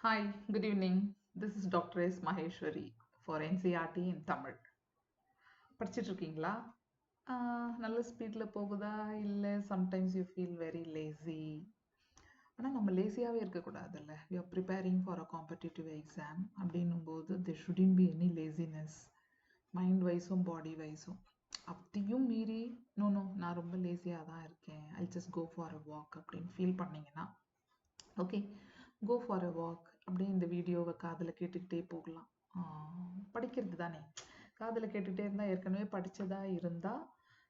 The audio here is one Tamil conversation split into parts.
Hi, good evening. This is Dr. S. Maheshwari for NCRT in Tamil. படிச்சிட்டு இருக்கீங்களா? நல்ல ஸ்பீட்ல போகுதா? இல்ல sometimes you feel very lazy. ஆனா நம்ம லேசியாவே இருக்கக்கூடாதுல்ல. We are preparing for a competitive exam. அப்படின்னும்போது there shouldn't be any laziness. Mind வைஸும் பாடி வைஸும். அப்படியும் மீறி நோ நான் ரொம்ப லேசியாக தான் இருக்கேன். I just go for a walk அப்படின்னு ஃபீல் பண்ணீங்கன்னா okay, go for a walk அப்படியே இந்த வீடியோவை காதில் கேட்டுக்கிட்டே போகலாம். படிக்கிறது தானே, காதில் கேட்டுகிட்டே இருந்தால் ஏற்கனவே படித்ததா இருந்தால்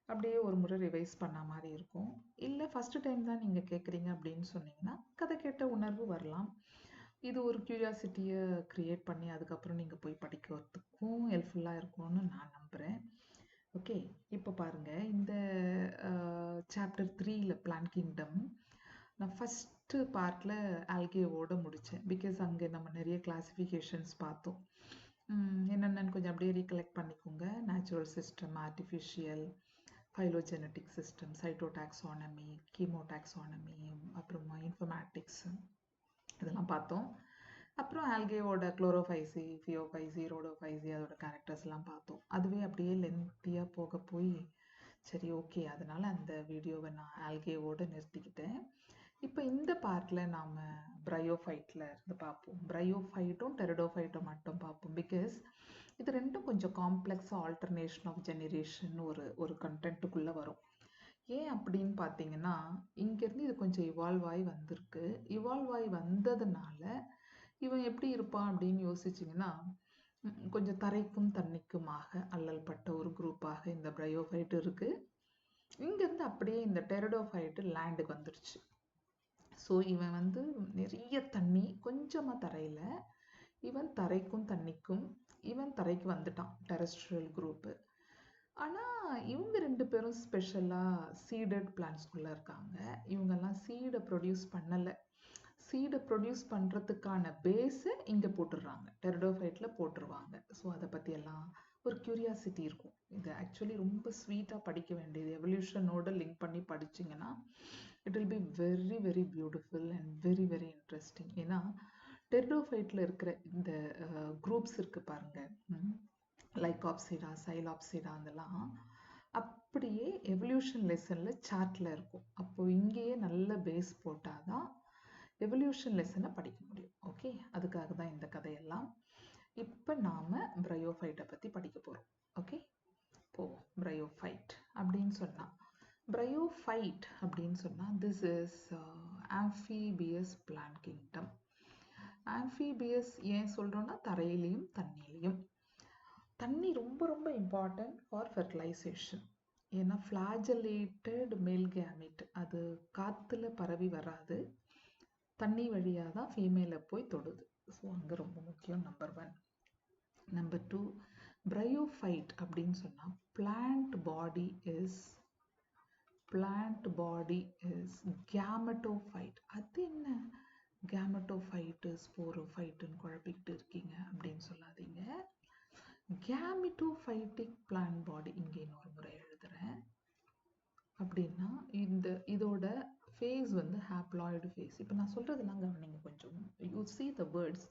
அப்படியே ஒரு முறை ரிவைஸ் பண்ண மாதிரி இருக்கும். இல்லை ஃபஸ்ட்டு டைம் தான் நீங்கள் கேட்குறீங்க அப்படின்னு சொன்னீங்கன்னா கதை கேட்ட உணர்வு வரலாம். இது ஒரு க்யூரியாசிட்டியை க்ரியேட் பண்ணி அதுக்கப்புறம் நீங்கள் போய் படிக்கிறதுக்கும் ஹெல்ப்ஃபுல்லாக இருக்கும்னு நான் நம்புகிறேன். ஓகே, இப்போ பாருங்கள், இந்த சாப்டர் 3ல் பிளான் கிங்டம் நான் ஃபஸ்ட்டு பார்ட்டில் ஆல்கேவோட முடித்தேன். பிகாஸ் அங்கே நம்ம நிறைய கிளாசிஃபிகேஷன்ஸ் பார்த்தோம். என்னென்னு கொஞ்சம் அப்படியே ரீகலெக்ட் பண்ணிக்கோங்க. Natural system, artificial, phylogenetic system, cytotaxonomy, chemotaxonomy, அப்புறமா இன்ஃபர்மேட்டிக்ஸ் இதெல்லாம் பார்த்தோம். அப்புறம் ஆல்கேவோட குளோரோஃபைசி, ஃபியோஃபைசி, ரோடோஃபைசி அதோட கேரக்டர்ஸ்லாம் பார்த்தோம். அதுவே அப்படியே லென்த்தியாக போக போய் சரி ஓகே, அதனால் அந்த வீடியோவை நான் ஆல்கேவோடு நிறுத்திக்கிட்டேன். இப்போ இந்த பார்ட்டில் நாம் ப்ரையோஃபைட்டில் இருந்து பார்ப்போம். ப்ரையோஃபைட்டும் டெரிடோஃபைட்டும் மட்டும் பார்ப்போம். பிகாஸ் இது ரெண்டும் கொஞ்சம் காம்ப்ளெக்ஸாக ஆல்டர்னேஷன் ஆஃப் ஜெனரேஷன் ஒரு கண்டென்ட்டுக்குள்ளே வரும். ஏன் அப்படின்னு பார்த்தீங்கன்னா, இங்கேருந்து இது கொஞ்சம் இவால்வ் ஆகி வந்திருக்கு. இவால்வ் ஆகி வந்ததுனால இவன் எப்படி இருப்பான் அப்படின்னு யோசிச்சிங்கன்னா, கொஞ்சம் தரைக்கும் தண்ணிக்குமாக அல்லல் பட்ட ஒரு குரூப்பாக இந்த ப்ரையோஃபைட் இருக்குது. இங்கேருந்து அப்படியே இந்த டெரிடோஃபைட்டு லேண்டுக்கு வந்துடுச்சு. ஸோ இவன் வந்து நிறைய தண்ணி, கொஞ்சமாக தரையில், இவன் தரைக்கும் தண்ணிக்கும், இவன் தரைக்கு வந்துட்டான், டெரஸ்ட்ரியல் குரூப்பு. ஆனால் இவங்க ரெண்டு பேரும் ஸ்பெஷலாக சீடட் பிளான்ஸ்குள்ளே இருக்காங்க. இவங்கெல்லாம் சீடை ப்ரொடியூஸ் பண்ணலை. சீடை ப்ரொடியூஸ் பண்ணுறதுக்கான பேஸை இங்கே போட்டுடுறாங்க, டெரிடோஃபைட்டில் போட்டுருவாங்க. ஸோ அதை பற்றியெல்லாம் ஒரு க்யூரியாசிட்டி இருக்கும். இது ஆக்சுவலி ரொம்ப ஸ்வீட்டாக படிக்க வேண்டியது. எவல்யூஷனோட லிங்க் பண்ணி படிச்சிங்கன்னா it will be very very beautiful and very very interesting. ஏன்னா டெரிடோஃபைட்டில் இருக்கிற இந்த குரூப்ஸ் இருக்குது பாருங்கள், லைகாப்சிடா, சைலாப்சிடா, அதெல்லாம் அப்படியே எவல்யூஷன் லெசனில் சார்ட்டில் இருக்கும். அப்போது இங்கேயே நல்ல பேஸ் போட்டால் தான் எவல்யூஷன் லெசனை படிக்க முடியும். ஓகே, அதுக்காக தான் இந்த கதையெல்லாம். இப்போ நாம் ப்ரையோஃபைட்டை பற்றி படிக்க போகிறோம். ஓகே, போவோம். ப்ரையோஃபைட் அப்படின்னு சொன்னால், ப்ரையோஃபைட் அப்படின்னு சொன்னால் திஸ் இஸ் ஆம்ஃபீபியஸ் பிளான்ட் கிங்டம். ஆம்ஃபீபியஸ் ஏன் சொல்கிறோன்னா, தரையிலையும் தண்ணியிலையும். தண்ணி ரொம்ப ரொம்ப இம்பார்ட்டன்ட் ஃபார் ஃபெர்டிலைசேஷன். ஏன்னா ஃப்ளாஜலேட்டட் மேல் கேமிட் அது காற்றுல பரவி வராது, தண்ணி வழியாக தான் ஃபீமேலை போய் தொடுது. ஸோ அங்கே ரொம்ப முக்கியம், நம்பர் 1. நம்பர் 2, ப்ரையோஃபைட் அப்படின்னு சொன்னால் பிளான்ட் பாடி இஸ் கேமெட்டோஃபைட். அது என்ன கேமெட்டோஃபைட்டு ஸ்போரோஃபைட்டுன்னு குழப்பிக்கிட்டு இருக்கீங்க அப்படின்னு சொல்லாதீங்க. கேமிட்டோஃபைட்டிக் பிளான்ட் பாடி, இங்கே இன்னொரு முறை எழுதுகிறேன். அப்படின்னா இதோட ஃபேஸ் வந்து ஹாப்ளாய்டு ஃபேஸ். இப்போ நான் சொல்கிறதெல்லாம் கவனிங்க கொஞ்சம். You see the words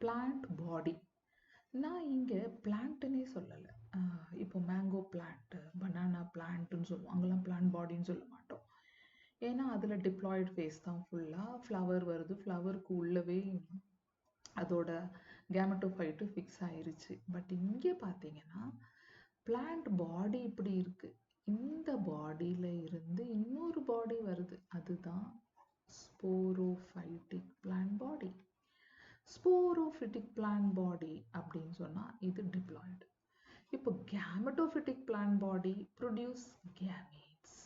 plant பாடி. நான் இங்கே பிளான்ட்டுன்னே சொல்லலை. இப்போ மேங்கோ பிளான்ட்டு, பனானா பிளான்ட்டுன்னு சொல்லுவோம். அங்கெல்லாம் பிளான்ட் பாடின்னு சொல்ல மாட்டோம். ஏன்னா அதில் டிப்ளாய்டு ஃபேஸ் தான் ஃபுல்லாக. ஃப்ளவர் வருது, ஃப்ளவருக்கு உள்ளவே அதோட கேமெட்டோஃபைட்டு ஃபிக்ஸ் ஆயிருச்சு. பட் இங்கே பார்த்தீங்கன்னா பிளான்ட் பாடி இப்படி இருக்குது. இந்த பாடியில் இருந்து இன்னொரு பாடி வருது, அதுதான் sporophytic plant body. Sporophytic plant body அப்படின்னு சொன்னால் இது டிப்ளாய்டு. இப்போ gametophytic plant body produce gametes.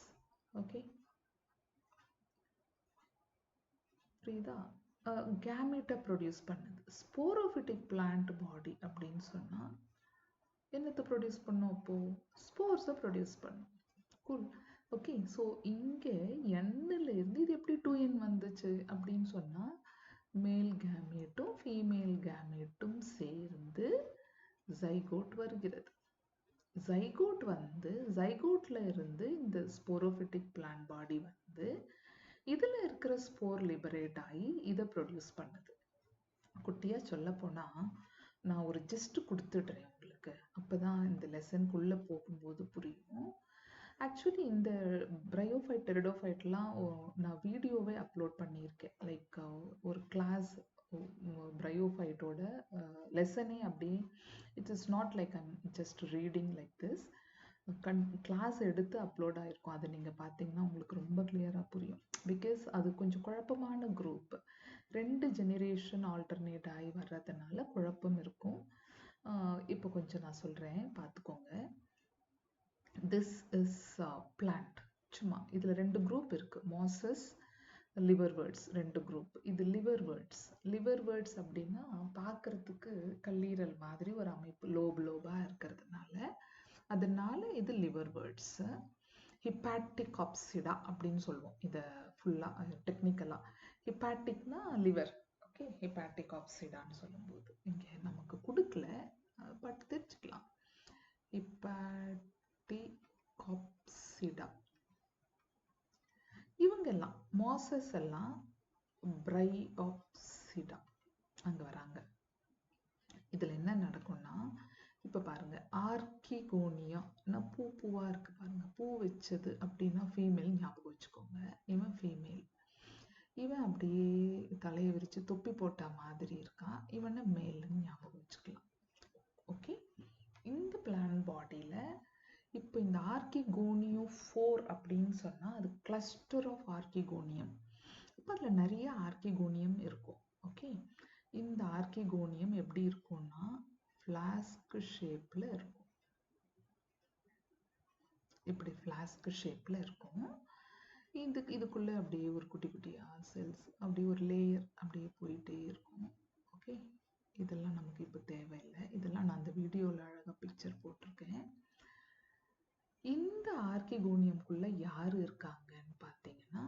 Okay, புரியுதா? கேமீட்டை ப்ரொடியூஸ் பண்ணுது. ஸ்போரோஃபிட்டிக் பிளான்ட் பாடி அப்படின்னு சொன்னால் என்னத்தை ப்ரொடியூஸ் பண்ணும்? அப்போது ஸ்போர்ஸை ப்ரொடியூஸ் பண்ணும். கூல். ஓகே, ஸோ இங்கே எண்ணிலேருந்து இது எப்படி 2n வந்துச்சு அப்படின்னு சொன்னால், மேல் கேமேட்டும் ஃபீமேல் கேமேட்டும் சேர்ந்து ஜைகோட் வருகிறது. ஜைகோட் வந்து ஜைகோட்ல இருந்து இந்த ஸ்போரோஃபிட்டிக் பிளான்ட் பாடி வந்து இதில் இருக்கிற ஸ்போர் லிபரேட் ஆகி இதை ப்ரொடியூஸ் பண்ணுது. குட்டியா சொல்ல போனா நான் ஒரு ஜஸ்ட் கொடுத்துடுறேன் உங்களுக்கு, அப்பதான் இந்த லெசனுக்குள்ள போகும்போது புரியும். ஆக்சுவலி இந்த பிரையோஃபைட் டெரிடோஃபைட்லாம் நான் வீடியோவே அப்லோட் பண்ணியிருக்கேன். லைக் ஒரு கிளாஸ் பிரையோஃபைட்டோட லெசனே அப்படி, it is not like I'm just reading like this, class எடுத்து அப்லோட் ஆகிருக்கும். அது நீங்கள் பார்த்தீங்கன்னா உங்களுக்கு ரொம்ப கிளியராக புரியும். பிகாஸ் அது கொஞ்சம் குழப்பமான குரூப், 2 ஜெனரேஷன் ஆல்டர்னேட் ஆகி வர்றதுனால குழப்பம் இருக்கும். இப்போ கொஞ்சம் நான் சொல்கிறேன், பார்த்துக்கோங்க. This is plant. சும்மா இதில் 2 குரூப் இருக்குது, மாசஸ், லிவர்வேர்ட்ஸ் 2 குரூப். இது லிவர்வேர்ட்ஸ். லிவர்வேர்ட்ஸ் அப்படின்னா பார்க்கறதுக்கு கல்லீரல் மாதிரி ஒரு அமைப்பு, லோபாக இருக்கிறதுனால அதனால இது லிவர்வேர்ட்ஸ். ஹிப்பாட்டிகாப்சிடா அப்படின்னு சொல்லுவோம் இதை ஃபுல்லாக டெக்னிக்கலாக. ஹிப்பாட்டிக்னா லிவர், ஓகே. ஹிப்பாட்டிகாப்சிடான்னு சொல்லும்போது இங்கே நமக்கு கொடுக்கல, பட் தெரிஞ்சுக்கலாம். ஹிப்பாட்டிகாப்சிடா இவங்கெல்லாம் மாசஸ் எல்லாம் பிரையோப்சிடா அங்கே வராங்க. இதில் என்ன நடக்கும்னா, இப்போ பாருங்க, ஆர்கிகோனியா பூவாக இருக்கு பாருங்க, பூ வச்சது அப்படின்னா ஃபீமேல் ஞாபகம் வச்சுக்கோங்க. இவன் ஃபீமேல். இவன் அப்படியே தலையை விரிச்சு தொப்பி போட்ட மாதிரி இருக்கான், இவனை மேல்னு ஞாபகம் வச்சுக்கலாம். ஓகே. இந்த பிளான் பாடியில் இப்போ இந்த ஆர்கிகோனியம் 4 அப்படின்னு சொன்னால் அது கிளஸ்டர் ஆஃப் ஆர்கிகோனியம். இப்போ அதில் நிறைய ஆர்கிகோனியம் இருக்கும். ஓகே. இந்த ஆர்கிகோனியம் எப்படி இருக்கும்னா ஃப்ளாஸ்க் ஷேப்பில் இருக்கும். இப்படி ஃப்ளாஸ்க் ஷேப்பில் இருக்கும். இதுக்குள்ளே அப்படியே ஒரு குட்டி குட்டியாக செல்ஸ், அப்படியே ஒரு லேயர் அப்படியே போயிட்டே இருக்கும். ஓகே. இதெல்லாம் நமக்கு இப்போ தேவையில்லை, இதெல்லாம் நான் அந்த வீடியோவில் அழகாக பிக்சர் போட்டிருக்கேன். இந்த ஆர்கிகோனியம்குள்ளே யார் இருக்காங்கன்னு பார்த்தீங்கன்னா,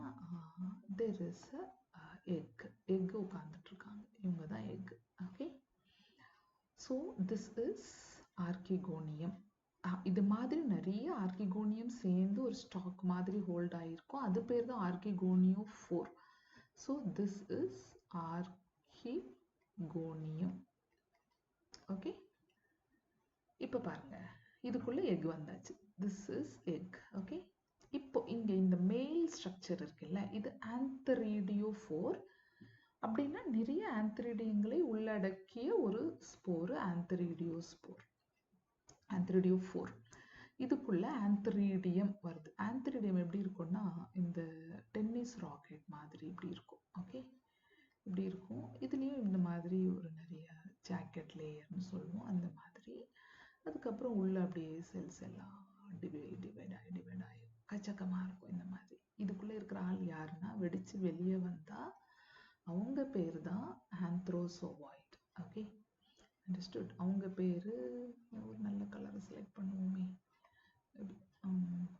தேர் இஸ் அ எக் உட்காந்துட்டு இருக்காங்க. இவங்க தான் egg. Okay. So this is archegonium. இது மாதிரி நிறைய ஆர்கிகோனியம் சேர்ந்து ஒரு ஸ்டாக் மாதிரி ஹோல்ட் ஆகிருக்கும், அது பேர் தான் archegonium 4. So this is archegonium. Okay. இப்போ பாருங்க, இதுக்குள்ள எக் வந்தாச்சு. This is egg. ஓகே. இப்போ இங்க இந்த மேல் ஸ்ட்ரக்சர் இருக்குல்ல, இது ஆந்தரீடியோஃபோர். அப்படின்னா நிறைய ஆந்தரீடியங்களை உள்ளடக்கிய ஒரு ஸ்போர், ஆந்தரீடியோஸ்போர், ஆந்தரீடியோஃபோர். இதுக்குள்ள ஆந்தரீடியம் வருது. ஆந்தரீடியம் எப்படி இருக்கும்னா இந்த டென்னிஸ் ராக்கெட் மாதிரி இப்படி இருக்கும். ஓகே. இப்படி இருக்கும். இதுலேயும் இந்த மாதிரி ஒரு நிறைய ஜாக்கெட் லேயர்னு சொல்லுவோம், அந்த மாதிரி. அதுக்கப்புறம் உள்ள அப்படியே செல்ஸ் எல்லாம் டிவைட் ஆகி கச்சக்கமாக இருக்கும் இந்த மாதிரி. இதுக்குள்ளே இருக்கிற ஆள் யாருன்னா, வெடிச்சு வெளியே வந்தால் அவங்க பேர் தான் ஆந்த்ரோசோவாய்ட். ஓகே. அண்டர்ஸ்டுட். அவங்க பேர் ஒரு நல்ல கலரை செலக்ட் பண்ணுவோமே.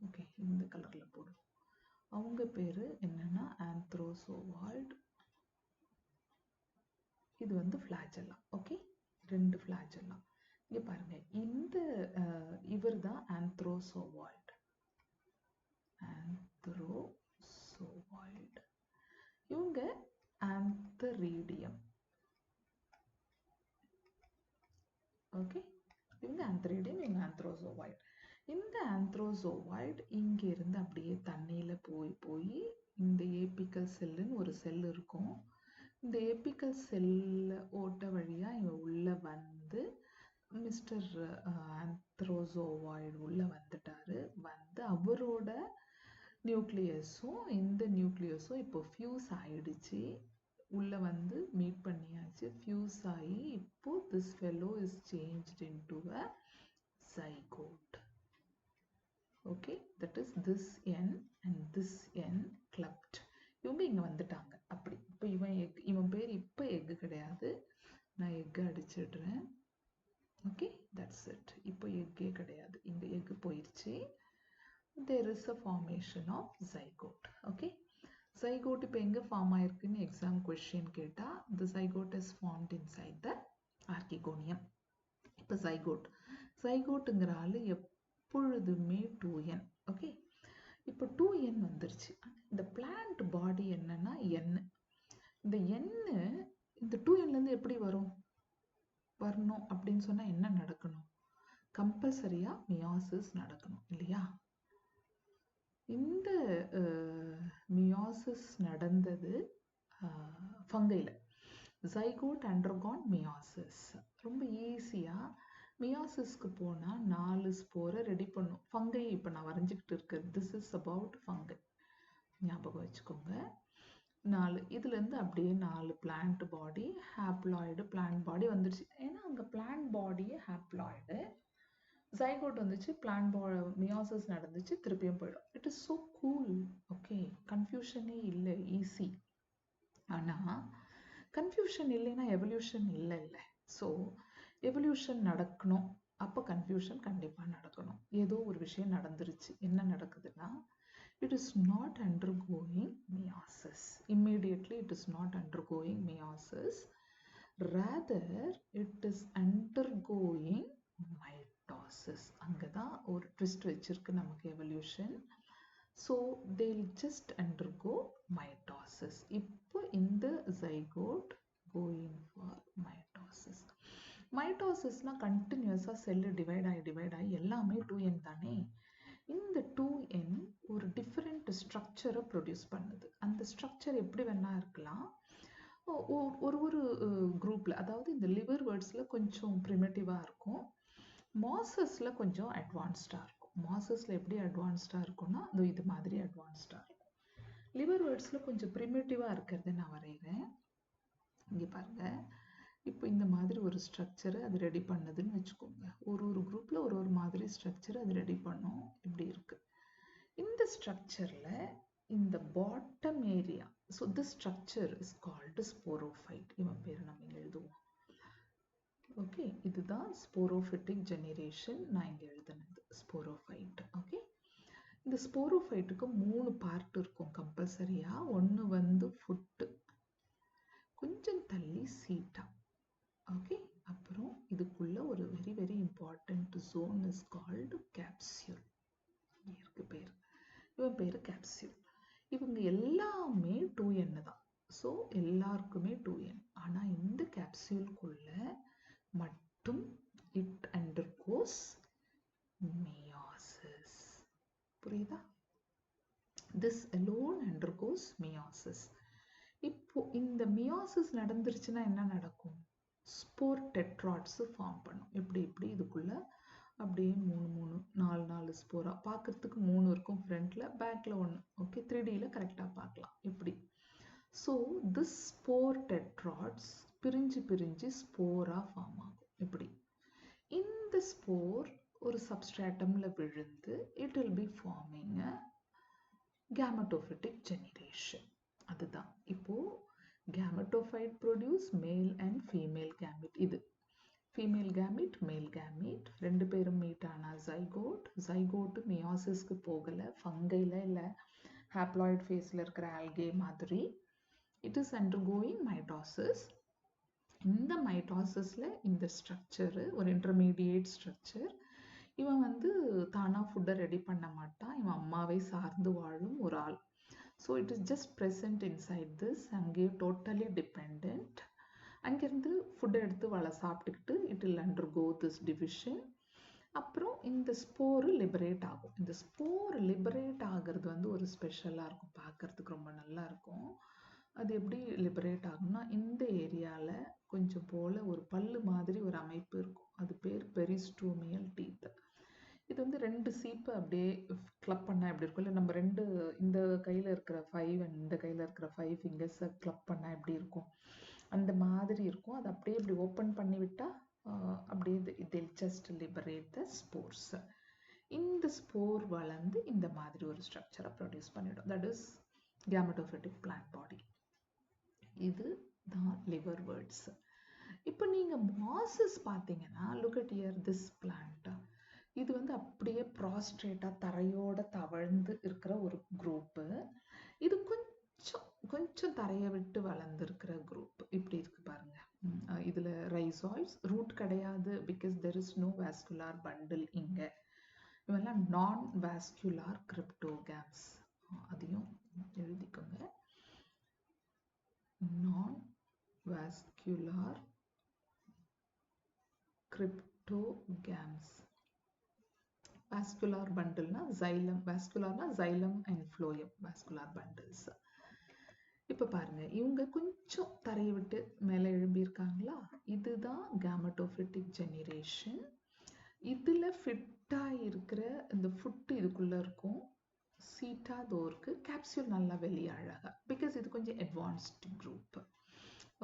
ஓகே, இந்த கலரில் போடுவோம். அவங்க பேர் என்னன்னா ஆந்த்ரோசோவாய்ட். இது வந்து ஃப்ளாஜெல்லா. ஓகே. 2 ஃப்ளாஜெல்லா. இங்கே பாருங்க, இந்த இவர் தான் ஆந்த்ரோசோவாய்ட். ஆந்த்ரோசோவாய்ட். இவங்க ஆந்தரீடியம். ஓகே. இவங்க ஆந்தரீடியம், இவங்க ஆந்த்ரோசோவாய்ட். இந்த ஆந்த்ரோசோவாய்ட் இங்க இருந்து அப்படியே தண்ணியில போய் இந்த ஏபிக்கல் செல்லுன்னு ஒரு செல் இருக்கும். இந்த ஏபிக்கல் செல்ல ஓட்ட வழியா இவன் உள்ள வந்து மிஸ்டர் ஆந்த்ரோசோவாய்டு உள்ள வந்துட்டாரு. வந்து அவரோட நியூக்ளியஸும் இந்த நியூக்ளியஸும் இப்போ ஃபியூஸ் ஆயிடுச்சு. உள்ள வந்து மீட் பண்ணியாச்சு, ஃபியூஸ் ஆகி இப்போ this fellow is changed into a zygote. Okay, that is this N and this N clubbed. இவங்க இங்க வந்துட்டாங்க. அப்படி இப்போ இவன் பேர் இப்போ எக் கிடையாது, நான் எக் அடிச்சிடுறேன். Okay, that's it. இப்போ எக்கே கிடையாது, இங்க எக் போயிடுச்சு. there is a formation of zygote. Okay. Zygote இப்போ எங்க ஃபார்ம் ஆயிருக்குன்னு எக்ஸாம் கொஸ்டின் கேட்டா, the zygote is formed inside the archegonium. இப்போ zygoteங்கிற ஆளு எப்பொழுதுமே 2n. ஓகே. இப்போ 2n வந்துருச்சு. இந்த பிளான்ட் பாடி என்னன்னா n. இந்த n இந்த 2nலேருந்து எப்படி வரணும் அப்படின்னு சொன்னால் என்ன நடக்கணும்? கம்பல்சரியாக மியாசிஸ் நடக்கணும் இல்லையா? இந்த மியாசிஸ் நடந்தது ஃபங்கையில். Zygote undergone meiosis. ரொம்ப ஈஸியாக மியாசிஸ்க்கு போனால் 4 ஸ்போரை ரெடி பண்ணும். ஃபங்கை இப்போ நான் வரைஞ்சிக்கிட்டு இருக்கிறது திஸ் இஸ் அபவுட் ஃபங்கை. ஞாபகம் வச்சுக்கோங்க. 4 இதுலேருந்து அப்படியே 4 plant body, haploid plant body வந்துடுச்சு. ஏன்னா அங்கே பிளான்ட் பாடியே ஹாப்ளாய்டு, ஜைகோட் வந்துச்சு, பிளான்ட் மியாசிஸ் நடந்துச்சு, திருப்பியும் போயிடும். It is so cool. Okay, கன்ஃபியூஷனே இல்லை, ஈஸி. ஆனால் கன்ஃபியூஷன் இல்லைன்னா எவல்யூஷன் இல்லை. ஸோ எவல்யூஷன் நடக்கணும், அப்போ கன்ஃபியூஷன் கண்டிப்பாக நடக்கணும். ஏதோ ஒரு விஷயம் நடந்துருச்சு. என்ன நடக்குதுன்னா, it is not undergoing meiosis. Immediately it is not undergoing meiosis. Rather, it is undergoing mitosis. அங்கதான் ஒரு twist வச்சிருக்கு நமக்கு evolution. So they'll just undergo mitosis. இப்போ இந்த zygote going for mitosis. மைட்டோசிஸ்னா கண்டினியூஸா செல்லு டிவைட் ஆகி எல்லாமே 2n தானே. இந்த 2n ஒரு டிஃப்ரெண்ட் ஸ்ட்ரக்சரை ப்ரொடியூஸ் பண்ணுது. அந்த ஸ்ட்ரக்சர் எப்படி வேணா இருக்கலாம். ஒரு குரூப்பில், அதாவது இந்த லிவர் வேர்ட்ஸில் கொஞ்சம் ப்ரிமிட்டிவாக இருக்கும், மாசஸில் கொஞ்சம் அட்வான்ஸ்டாக இருக்கும். மாசஸில் எப்படி அட்வான்ஸ்டாக இருக்கும்னா இது மாதிரி அட்வான்ஸ்டாக இருக்கும். லிவர் வேர்ட்ஸில் கொஞ்சம் ப்ரிமிட்டிவாக இருக்கிறத நான் வரைகிறேன். இங்கே பாருங்கள். இப்போ இந்த மாதிரி ஒரு ஸ்ட்ரக்சரை அது ரெடி பண்ணுதுன்னு வச்சுக்கோங்க. ஒரு குரூப்பில் ஒரு மாதிரி ஸ்ட்ரக்சரை அது ரெடி பண்ணும். இப்படி இருக்குது. இந்த ஸ்ட்ரக்சரில் இந்த bottom area, so this structure is called sporophyte. இவன் பேர் நம்ம இங்கே எழுதுவோம். ஓகே, இதுதான் ஸ்போரோஃபைட்டிக் ஜெனரேஷன். நான் இங்கே எழுதுனது ஸ்போரோஃபைட். ஓகே, இந்த ஸ்போரோஃபைட்டுக்கு 3 பார்ட் இருக்கும் கம்பல்சரியாக. ஒன்று ஃபுட்டு, கொஞ்சம் தள்ளி சீட்டா. ஓகே, அப்புறம் இதுக்குள்ள ஒரு very very important zone is called capsule. இருக்கு பேர், இவன் பேர் கேப்சியூல். இவங்க எல்லாமே 2n தான். ஸோ எல்லாருக்குமே 2n. ஆனால் இந்த கேப்சியூலுக்குள்ள மட்டும் இட் அண்டர்கோஸ் மியாசிஸ். புரியுதா? This alone undergoes meiosis. இப்போ இந்த மியாசிஸ் நடந்துருச்சுன்னா என்ன நடக்கும்? ஸ்போர் டெட்ராய்ட்ஸ் ஃபார்ம் பண்ணும். இப்படி இதுக்குள்ள அப்படியே 3 4 ஸ்போரா பார்க்கறதுக்கு 3 இருக்கும் ஃப்ரண்ட்ல, பேக்ல 1. ஓகே, 3Dல கரெக்டாக பார்க்கலாம் இப்படி. ஸோ திஸ் ஸ்போர் டெட்ராய்ட்ஸ் பிரிஞ்சு ஸ்போரா ஃபார்ம் ஆகும் இப்படி. இந்த ஸ்போர் ஒரு சப்ஸ்ட்ராட்டம்ல விழுந்து it will be forming a gametophytic generation. அதுதான் இப்போ gametophyte produce male and female gamete. இது female gamete, male gamete, ரெண்டு பேரும் மீட் ஆனா ஜைகோட். ஜைகோட் மியாசிஸ்க்கு போகல, ஃபங்கைல இல்ல ஹாப்ளாய்ட் ஃபேஸ்ல இருக்கிற ஆல்கே மாதிரி. It is undergoing mitosis. இந்த மைட்டோசிஸ்ல இந்த ஸ்ட்ரக்சர் ஒரு இன்டர்மீடியேட் ஸ்ட்ரக்சர். இவன் தானா ஃபுட்டை ரெடி பண்ண மாட்டான். இவன் அம்மாவை சார்ந்து வாழும் ஒரு ஆள். So it is just present inside this. அங்கே totally dependent. அங்கிருந்து ஃபுட்டை எடுத்து சாப்பிட்டுக்கிட்டு it will undergo this division. அப்புறம் இந்த ஸ்போர் லிபரேட் ஆகும். இந்த ஸ்போர் லிபரேட் ஆகிறது ஒரு ஸ்பெஷலாக இருக்கும், பார்க்கறதுக்கு ரொம்ப நல்லா இருக்கும். அது எப்படி லிபரேட் ஆகும்னா, இந்த ஏரியாவில் கொஞ்சம் போல் ஒரு பல்லு மாதிரி ஒரு அமைப்பு இருக்கும். அது பேர் பெரிஸ்டோமியல் டீத். இது 2 சீப்பை அப்படியே கிளப் பண்ணால் எப்படி இருக்கும், இல்லை நம்ம இந்த கையில் இருக்கிற 5 இந்த கையில் இருக்கிற 5 ஃபிங்கர்ஸை கிளப் பண்ணால் எப்படி இருக்கும், அந்த மாதிரி இருக்கும். அது அப்படியே இப்படி ஓப்பன் பண்ணி விட்டால் அப்படியே they'll just liberate the spores. இந்த ஸ்போர் வளர்ந்து இந்த மாதிரி ஒரு ஸ்ட்ரக்சரை ப்ரொடியூஸ் பண்ணிடும். That is gametophytic plant body. இது தான் லிவர் வேர்ட்ஸ். இப்போ நீங்கள் மாசஸ் பார்த்தீங்கன்னா, look at here this plant. இது அப்படியே ப்ராஸ்ட்ரேட்டாக தரையோட தவழ்ந்து இருக்கிற ஒரு குரூப்பு. இது கொஞ்சம் தரையை விட்டு வளர்ந்துருக்கிற குரூப். இப்படி இருக்கு பாருங்க. இதில் ரைசாய்ட்ஸ் ரூட் கிடையாது, because there is no vascular bundle. இங்கே இவெல்லாம் நான் வாஸ்குலார் கிரிப்டோகேம்ஸ். அதையும் எழுதிக்கோங்க. நான் vascular cryptogams. Vascular bundle na xylem, vascular na xylem and phloem, vascular bundles. இப்போ பாருங்க, இவங்க கொஞ்சம் தரையை விட்டு மேலே எழும்பியிருக்காங்களா, இதுதான் கேமட்டோஃபிட்டிக் ஜெனரேஷன். இதில் ஃபிட்டாக இருக்கிற இந்த ஃபுட்டு இதுக்குள்ளே இருக்கும், சீட்டா தோருக்கு கேப்சியூல் நல்லா வெளியே அழகா, பிகாஸ் இது கொஞ்சம் advanced group.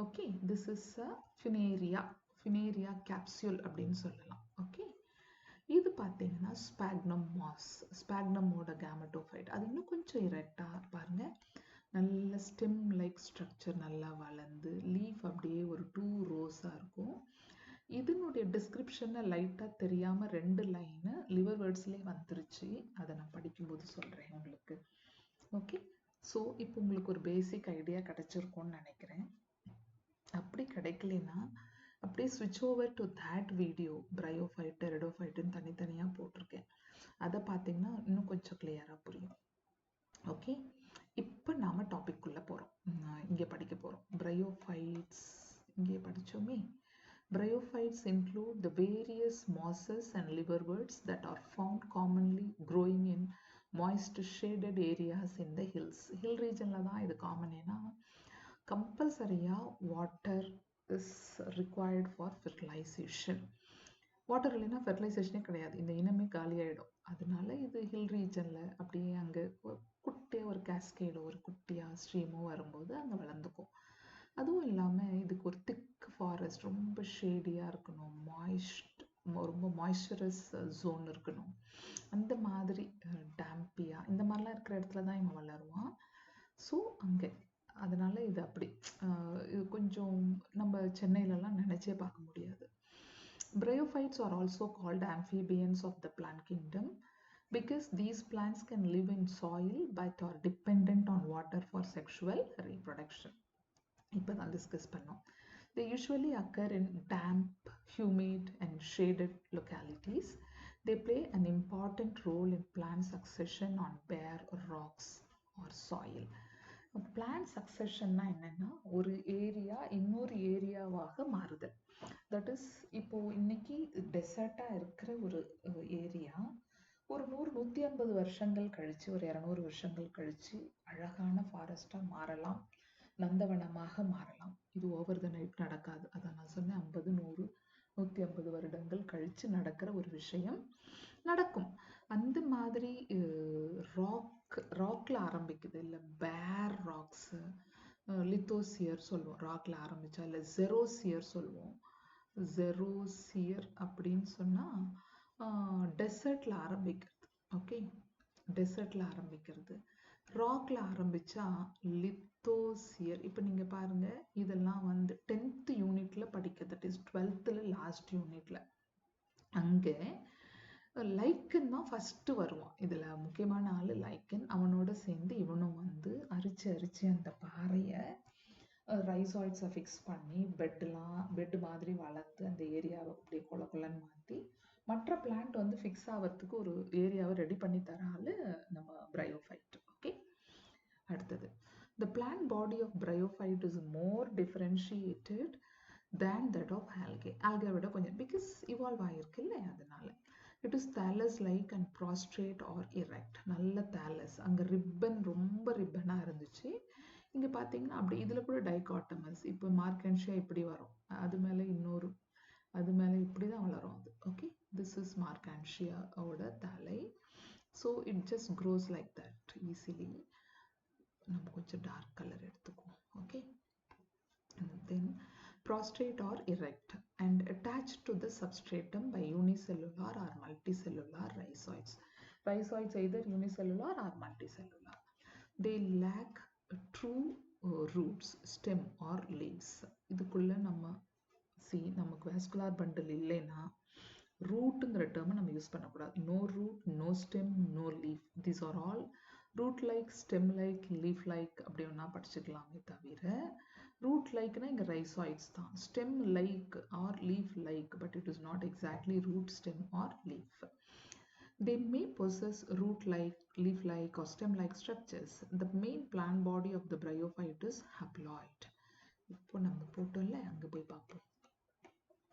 Okay, this is a Funaria capsule அப்படின்னு சொல்லலாம். ஓகே, இது பார்த்தீங்கன்னா ஸ்பாக்னம் மாஸ், ஸ்பாக்னமோட கேமட்டோஃபைட். அது இன்னும் கொஞ்சம் இரெக்டாக பாருங்க, நல்ல ஸ்டெம் லைக் ஸ்ட்ரக்சர் நல்லா வளர்ந்து லீஃப் அப்படியே ஒரு 2 ரோஸாக இருக்கும். இதனுடைய டிஸ்கிரிப்ஷனை லைட்டாக தெரியாமல் 2 லைனு லிவர் வேர்ட்ஸ்லேயே வந்துருச்சு, அதை நான் படிக்கும்போது சொல்கிறேன் உங்களுக்கு. ஓகே, ஸோ இப்போ உங்களுக்கு ஒரு பேசிக் ஐடியா கிடைச்சிருக்கும்னு நினைக்கிறேன். அப்படி கிடைக்கலனா அப்படியே ஸ்விட்ச் over to that video, bryophyte டெரிடோஃபைட்டுன்னு தனித்தனியாக போட்டிருக்கேன், அதை பார்த்தீங்கன்னா இன்னும் கொஞ்சம் கிளியராக புரியும். ஓகே, இப்போ நாம் டாபிக்குள்ளே போகிறோம். இங்கே படிக்க போகிறோம். பிரையோஃபைட்ஸ் இங்கே படித்தோமே. Bryophytes include the various mosses and liverworts that are found commonly growing in moist shaded areas in the hills. Hill region தான் இது காமன். ஏன்னா கம்பல்சரியாக water is required for fertilization. Water இல்லைன்னா ஃபெர்டிலைசேஷனே கிடையாது, இந்த இனமே காலியாகிடும். அதனால இது ஹில் ரீஜனில் அப்படியே அங்கே குட்டியாக ஒரு கேஸ்கேடோ ஒரு குட்டியாக ஸ்ட்ரீமோ வரும்போது அங்கே வளர்ந்துக்கும். அதுவும் இல்லாமல் இதுக்கு ஒரு திக் ஃபாரஸ்ட், ரொம்ப ஷேடியாக இருக்கணும், ரொம்ப மாய்ஸ்சரஸ் ஜோன் இருக்கணும், அந்த மாதிரி டேம்பியாக இந்த மாதிரிலாம் இருக்கிற இடத்துல தான் இவன் வளருவான். ஸோ அங்கே அதனால் இது அப்படி இது கொஞ்சம் நம்ம சென்னையிலலாம் நினச்சே பார்க்க முடியாது. Bryophytes are also called amphibians of the plant kingdom because these plants can live in soil but are dependent on water for sexual reproduction. இப்போ தான் டிஸ்கஸ் பண்ணோம். They usually occur in damp, humid and shaded localities. They play an important role in plant succession on bare rocks or soil. Plant successionனா என்னன்னா, ஒரு ஏரியா இன்னொரு ஏரியாவாக மாறுதல். தட் இஸ், இப்போ இன்னைக்கு டெசர்ட்டாக இருக்கிற ஒரு ஏரியா ஒரு 100-150 வருஷங்கள் கழிச்சு, ஒரு 200 வருஷங்கள் கழிச்சு அழகான ஃபாரஸ்டாக மாறலாம், நந்தவனமாக மாறலாம். இது ஓவர் த நைட் நடக்காது. அதான் நான் சொன்னேன், 50, 100, 150 வருடங்கள் கழிச்சு நடக்கிற ஒரு விஷயம் நடக்கும். அந்த மாதிரி ராக்ல ஆரம்பிக்குது, இல்லை பேர் ராக்ஸ், லித்தோசியர் சொல்லுவோம் ராக்ல ஆரம்பிச்சா, இல்லை ஜெரோசியர் சொல்லுவோம். ஜெரோசியர் அப்படின்னு சொன்னால் டெசர்ட்ல ஆரம்பிக்கிறது. ஓகே, டெசர்ட்ல ஆரம்பிக்கிறது. ராக்ல ஆரம்பிச்சா லித்தோசியர். இப்போ நீங்க பாருங்க, இதெல்லாம் வந்து 10th யூனிட்ல படிக்க, தட் இஸ் 12th லாஸ்ட் யூனிட்ல. அங்கே லைக்கன் தான் ஃபர்ஸ்ட் வருவான். இதுல முக்கியமான ஆளு லைக்கன். அவனோட சேர்ந்து இவனும் வந்து அரிச்சு அந்த பாறையை ரைசாய்ட்ஸை ஃபிக்ஸ் பண்ணி பெட் மாதிரி வளர்த்து அந்த ஏரியாவை அப்படியே கொலன்னு மாற்றி மற்ற பிளான்ட் வந்து ஃபிக்ஸ் ஆகிறதுக்கு ஒரு ஏரியாவை ரெடி பண்ணி தர ஆளு நம்ம பிரையோஃபைட். ஓகே, அடுத்தது, the plant body of bryophyte is more differentiated than that of algae. algae விட கொஞ்சம் because evolve ஆயிருக்கு இல்லை, அதனால. It is thallus like and prostrate or erect. நல்ல thallus, அங்கே ரிப்பன் ரொம்ப ரிப்பனாக இருந்துச்சு. இங்கே பார்த்தீங்கன்னா அப்படி இதில் கூட டைகாட்டமஸ். இப்போ மார்க்கன்ஷியா இப்படி வரும், அது மேலே இன்னொரு, அது மேலே இப்படி தான் வளரும் அது. ஓகே, திஸ் இஸ் மார்க்கன்ஷியாவோட தலை. So it just grows like that easily. நம்ம கொஞ்சம் டார்க் கலர் எடுத்துக்குவோம். Okay, then prostrate or erect and attached to the substratum by unicellular or multicellular rhizoids. Rhizoids either unicellular or multicellular. They lack true roots, stem or leaves. இதுக்குள்ள நமக்கு வாஸ்குலர் பண்டில் இல்லைன்னா ரூட்டுங்கிற டேர்மை நம்ம யூஸ் பண்ணக்கூடாது. No root, no stem, no leaf. These are all root like, stem like, leaf like அப்படி ஒன்றா படிச்சுக்கலாமே தவிர, ரூட் லைக்னா இங்கே ரைசாய்ட்ஸ் தான், stem like or leaf like, but it is not exactly root, stem or leaf. They may possess root-like, leaf-like or stem-like structures. The main plant body of the bryophyte is haploid. இப்போ நம்ம போட்டோம்ல அங்கே போய் பார்ப்போம்.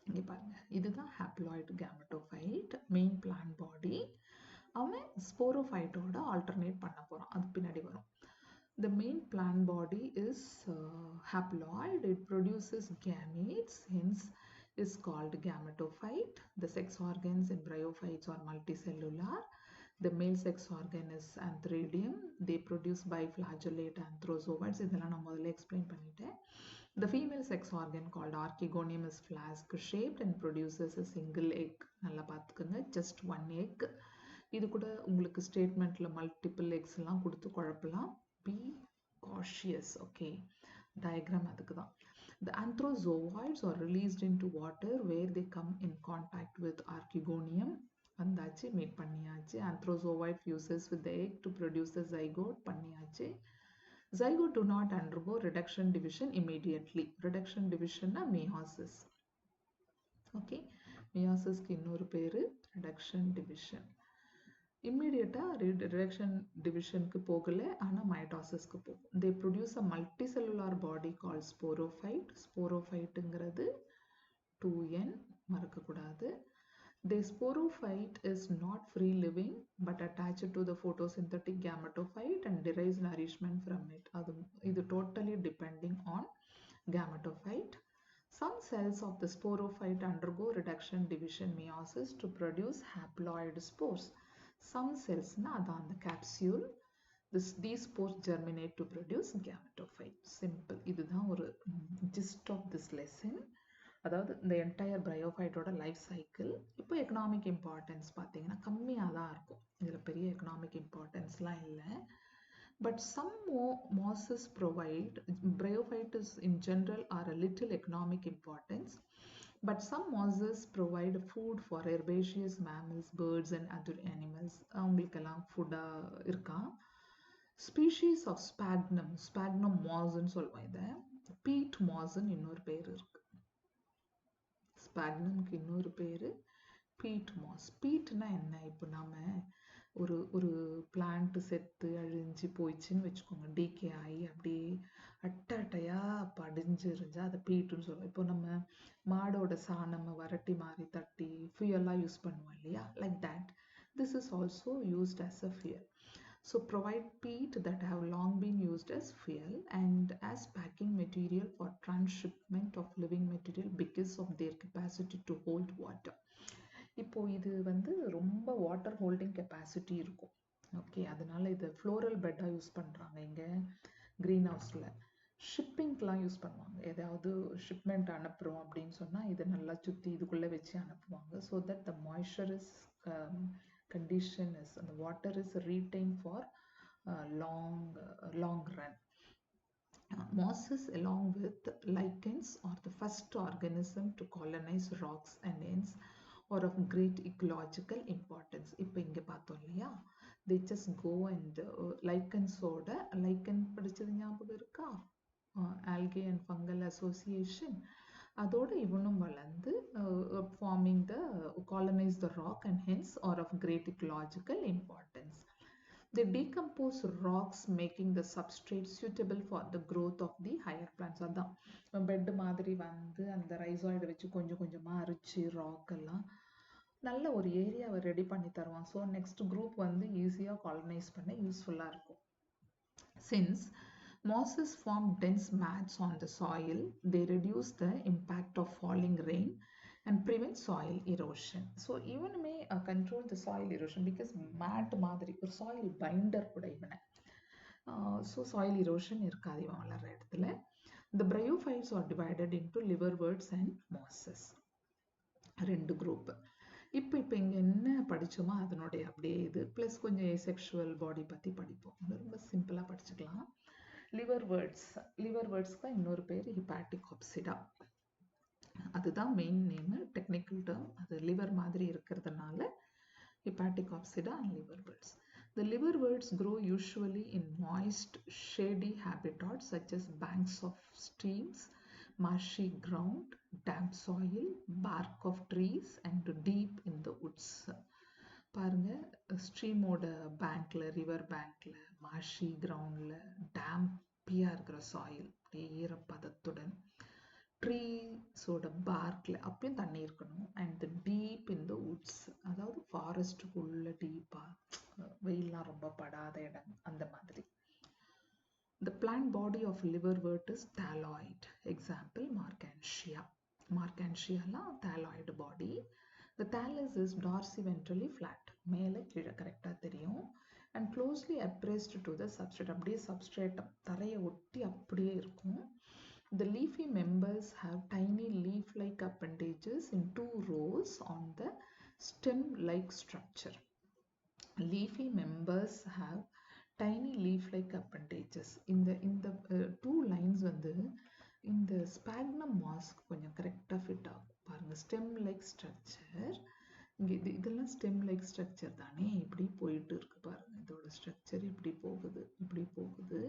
இங்கே பாருங்க, இதுதான் ஹாப்ளாய்டு கேமெட்டோஃபைட், மெயின் பிளான்ட் பாடி. அவன் ஸ்போரோஃபைட்டோட ஆல்டர்னேட் பண்ண போகிறான், அது பின்னாடி வரும். The main plant body is haploid. It produces gametes, hence is called gametophyte. The sex organs in bryophytes are multicellular. The male sex organ is antheridium. They produce biflagellate anthrozoites. இதெல்லாம் நான் முதல்ல explain பண்ணிட்டேன். The female sex organ called archegonium is flask shaped and produces a single egg. நல்லா பார்த்துக்கோங்க, just one egg. இது கூட உங்களுக்கு ஸ்டேட்மெண்ட்ல மல்டிபிள் எக்ஸ் எல்லாம் கொடுத்து குழப்பலாம். Be cautious, okay? Diagram அதுக்கு தான். The anthrozoids are released into water where they come in contact with archegonium. வந்தாச்சு, மீட் பண்ணியாச்சு. Anthrozoid fuses with the egg to produce the zygote, பண்ணியாச்சு. Zygote do not undergo reduction division immediately. Reduction division na meiosis. Okay, meiosis க்கு இன்னொரு பேரு reduction division. Immediate reduction division க்கு போகல, ஆனா mitosis க்கு போகும். They produce a multicellular body called sporophyte. Sporophyteங்கிறது 2n, மறக்க கூடாது. The sporophyte is not free living but attached to the photosynthetic gametophyte and derives nourishment from it. இது totally depending on gametophyte. Some cells of the sporophyte undergo reduction division meiosis to produce haploid spores. Some cells na அதான் அந்த capsule. These spores germinate to produce gametophyte. Simple. இதுதான் ஒரு gist of this lesson. அதாவது இந்த என்டையர் பிரையோஃபைட்டோட லைஃப் சைக்கிள். இப்போ எக்கனாமிக் இம்பார்ட்டன்ஸ் பார்த்தீங்கன்னா கம்மியாக தான் இருக்கும், இதில் பெரிய எக்கனாமிக் இம்பார்ட்டன்ஸ்லாம் இல்லை. But some mosses provide, bryophytes in general are a little economic importance, but some mosses provide food for herbaceous mammals, birds and other animals. அவங்களுக்கெல்லாம் ஃபுட்டாக இருக்கா. ஸ்பீஷீஸ் ஆஃப் ஸ்பாக்னம், ஸ்பாக்னம் மாஸ்ன்னு சொல்லுவோம் இதை. பீட் மாஸ்ன்னு இன்னொரு பேர் இருக்கு. ஸ்பாக்னம்க்கு இன்னொரு பேரு பீட் மாஸ். பீட்னா என்ன? இப்போ நாம ஒரு பிளான்ட் செத்து அழிஞ்சு போயிடுச்சுன்னு வச்சுக்கோங்க, டீகே ஆகி அப்படியே அட்டையா படிஞ்சு இருந்தா அதை பீட்டுன்னு சொல்லுவோம். இப்போ நம்ம மாடோட சாணம் வரட்டி மாதிரி தட்டி ஃபியூயலாக யூஸ் பண்ணுவோம் இல்லையா, like that this is also used as a fuel. So provide peat that have long been used as fuel and as packing material for transshipment of living material because of their capacity to hold water. இப்போ இது வந்து ரொம்ப வாட்டர் ஹோல்டிங் கெப்பாசிட்டி இருக்கும். ஓகே, அதனால இது ஃப்ளோரல் பெட்டாக யூஸ் பண்ணுறாங்க இங்கே க்ரீன் ஹவுஸில். ஷிப்பிங்க்கெலாம் யூஸ் பண்ணுவாங்க, ஏதாவது ஷிப்மெண்ட் அனுப்புகிறோம் அப்படின்னு சொன்னால் இதை நல்லா சுற்றி இதுக்குள்ளே வச்சு அனுப்புவாங்க. So that the moisture is condition is, and the water is retained for long run. Mosses along with lichens are the first organism to colonize rocks and hence are of great ecological importance. இப்போ இங்கே பார்த்தோம் இல்லையா, they just go and lichens ஓட, lichen படிச்சது ஞாபகம் இருக்கா, algae and fungal association, அதோட இவனும் வளர்ந்து forming the colonize the rock and hence are of great ecological importance. They decompose rocks making the substrate suitable for the growth of the higher plants. அதான் பெட் மாதிரி வந்து அந்த ரைசாய்டு வச்சு கொஞ்சம் கொஞ்சமாக அரிச்சு ராக் எல்லாம் நல்ல ஒரு ஏரியாவை ரெடி பண்ணி தருவான். ஸோ நெக்ஸ்ட் குரூப் வந்து ஈஸியாக காலனைஸ் பண்ண யூஸ்ஃபுல்லாக இருக்கும். Since mosses form dense mats on the soil, they reduce the impact of falling rain and prevent soil erosion. So even may control the soil erosion because mat மாதிரி ஒரு soil binder கூட இவனை. So soil erosion இருக்காது இவன் வளர்ற இடத்துல. The bryophytes are divided into liverworts and mosses. ரெண்டு குரூப். இப்போ இங்கே என்ன படித்தோமோ அதனுடைய அப்படியே இது ப்ளஸ் கொஞ்சம் ஏசெக்ஷுவல் பாடி பற்றி படிப்போம். ரொம்ப சிம்பிளாக படிச்சுக்கலாம். லிவர்வேர்ட்ஸ்க்கு இன்னொரு பேர் ஹிப்பாட்டிகாப்சிடா, அதுதான் மெயின் நேமு, டெக்னிக்கல் டேர்ம். அது லிவர் மாதிரி இருக்கிறதுனால ஹிப்பாட்டிகாப்சிடா and லிவர்வேர்ட்ஸ். The liverworts grow usually in moist, shady habitats such as banks of streams, marshy ground, damp soil, bark of trees and deep in the woods. பாருங்க, ஸ்ட்ரீமோட பேங்க்ல, ரிவர் பேங்க்ல, மார்ஷி கிரவுண்ட்ல, டேம்பியா இருக்கிற சாயில், அப்படியே ஈரப்பதத்துடன். ட்ரீஸோட பார்க்ல அப்பயும் தண்ணி இருக்கணும். And deep in the Woods, அதாவது ஃபாரஸ்ட்டுக்குள்ள டீப்பா, வெயில்லாம் ரொம்ப படாத இடம் அந்த மாதிரி. The plant body of liverwort is thalloid. Example, Marchantia. Marchantia la thalloid body. The thallus is dorsiventrally flat. மேலே கீழே கரெக்டாக தெரியும். And closely appressed to the substrate. அப்படியே substrate தரையை ஒட்டி அப்படியே இருக்கும். The leafy members have tiny leaf-like appendages in 2 rows on the stem-like structure. Leafy members have tiny leaf-like appendages. இந்த 2 lines வந்து இந்த ஸ்பாக்னம் மாஸ்க் கொஞ்சம் கரெக்டாக ஃபிட் ஆகும். பாருங்க, ஸ்டெம் லைக் ஸ்ட்ரக்சர். இங்கே இதெல்லாம் ஸ்டெம் லைக் ஸ்ட்ரக்சர் தானே, இப்படி போயிட்டு இருக்கு பாருங்க. இதோட ஸ்ட்ரக்சர் இப்படி போகுது, இப்படி போகுது.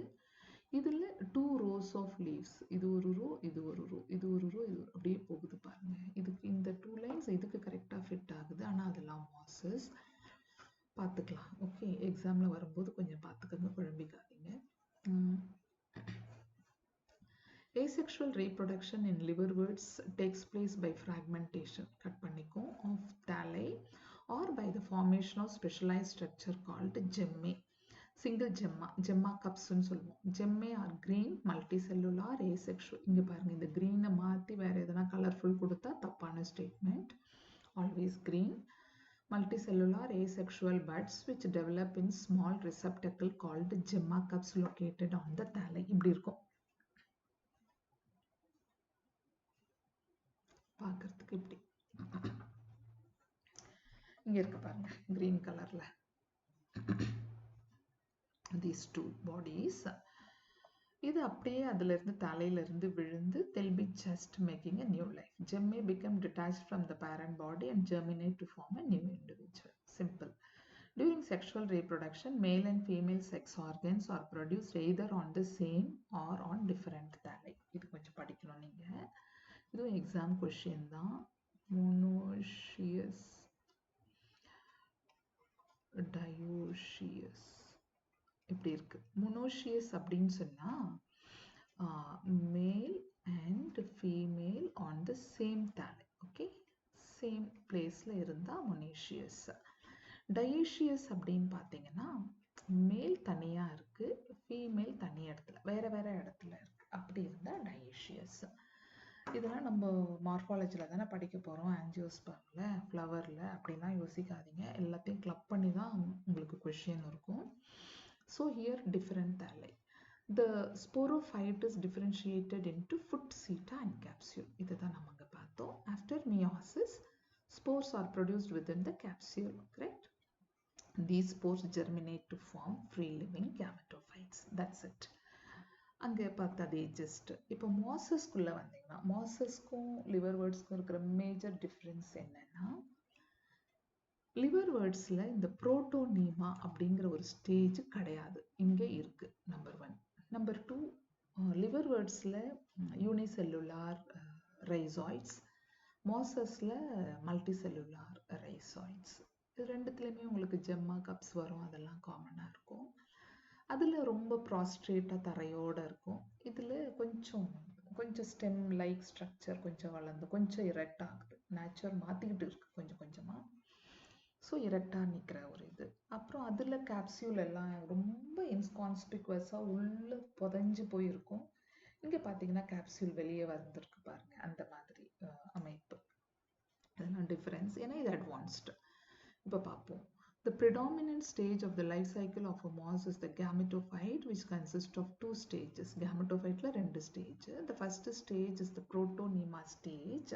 இதில் 2 rows of leaves. இது ஒரு ரோ, இது ஒரு ரோ, இது ஒரு ரோ, இது அப்படியே போகுது பாருங்க. இதுக்கு இந்த 2 lines இதுக்கு கரெக்டாக ஃபிட் ஆகுது. ஆனால் அதெல்லாம் மாசஸ். பார்த்துக்கலாம். ஓகே, எக்ஸாமில் வரும்போது கொஞ்சம் பார்த்துக்கங்க, குழம்பிக்காதீங்க. Asexual reproduction in liverworts takes place by fragmentation, cut பண்ணிக்கும், of thalli or by the formation of specialized structure called gemmae. Single gemma cups ன்னு சொல்லுவோம். Gemmae are green multicellular asexual. இங்க பாருங்க, இந்த green மாற்றி வேற எதனா கலர்ஃபுல் கொடுத்தா தப்பான statement. Always green multicellular asexual buds which develop in small receptacle called gemma cups located on the thalli. இப்படி இருக்கும் பார்க்கறதுக்கு. இப்படி இங்க இருக்கு பாருங்க, green கலர்ல. These 2 bodies. இது அப்படியே அதுல இருந்து தலையில இருந்து விழுந்து they'll be just making a new life. Gemmae become detached from the parent body and germinate to form a new individual. Simple. During sexual reproduction, male and female sex organs are produced either on the same or on different thalli. இது கொஞ்சம் படிக்கணும் நீங்க. இதுவும் எக்ஸாம் கொஸ்டின் தான். மோனோஷியஸ், டயோஷியஸ் இப்படி இருக்கு. மோனோஷியஸ் அப்படின்னு சொன்னா male and female on the same thalli. Okay, same பிளேஸ்ல இருந்தா மோனோஷியஸ். டயோஷியஸ் அப்படின்னு பார்த்தீங்கன்னா மேல் தனியா இருக்கு, ஃபீமேல் தனி இடத்துல, வேற வேற இடத்துல இருக்கு. அப்படி இருந்தா டயோஷியஸ். இதெல்லாம் நம்ம மார்ஃபாலஜியில் தானே படிக்க போகிறோம். ஆஞ்சியோஸ்பர்மில், ஃப்ளவரில் அப்படிலாம் யோசிக்காதீங்க. எல்லாத்தையும் கிளப் பண்ணி தான் உங்களுக்கு கொஷின் இருக்கும். So here different thalli. The sporophyte is differentiated into foot, seta and capsule. இதை தான் நம்ம இங்கே பார்த்தோம். After meiosis, spores are produced within the capsule, correct? These spores germinate to form free-living gametophytes. That's it. அங்கே பார்த்ததே ஜஸ்ட். இப்போ மாசஸ்க்குள்ளே வந்தீங்கன்னா, மாசஸ்க்கும் லிவர்வேர்ட்ஸ்க்கும் இருக்கிற மேஜர் டிஃப்ரென்ஸ் என்னன்னா, லிவர்வேர்ட்ஸில் இந்த புரோட்டோனீமா அப்படிங்கிற ஒரு ஸ்டேஜ் கிடையாது, இங்கே இருக்கு. நம்பர் 1. நம்பர் 2, லிவர்வேர்ட்ஸில் யூனிசெல்லுலார் ரைசாய்ட்ஸ், மாசஸில் மல்டிசெல்லுலார் ரைசாய்ட்ஸ். இது ரெண்டுத்துலேயுமே உங்களுக்கு ஜெம்மா கப்ஸ் வரும், அதெல்லாம் காமனாக இருக்கும். அதில் ரொம்ப ப்ராஸ்ட்ரேட்டாக தரையோடு இருக்கும். இதில் கொஞ்சம் ஸ்டெம் லைக் ஸ்ட்ரக்சர் கொஞ்சம் வளர்ந்து கொஞ்சம் இரெக்ட் ஆகுது. நேச்சர் மாற்றிக்கிட்டு இருக்கு கொஞ்சம் கொஞ்சமாக. ஸோ இரெக்டாக நிற்கிற ஒரு இது. அப்புறம் அதில் கேப்சியூல் எல்லாம் ரொம்ப இன்கான்ஸ்பிகுவஸாக உள்ளே புதஞ்சு போயிருக்கும். இங்கே பார்த்தீங்கன்னா கேப்சியூல் வெளியே வந்துருக்கு பாருங்க, அந்த மாதிரி அமைப்பு. இதெல்லாம் டிஃப்ரென்ஸ். ஏன்னா இது அட்வான்ஸ்டு. இப்போ பார்ப்போம். The predominant stage of the life cycle of a moss is the gametophyte, which consists of 2 stages. Gametophyte la 2 stage. The first stage is the protonema stage,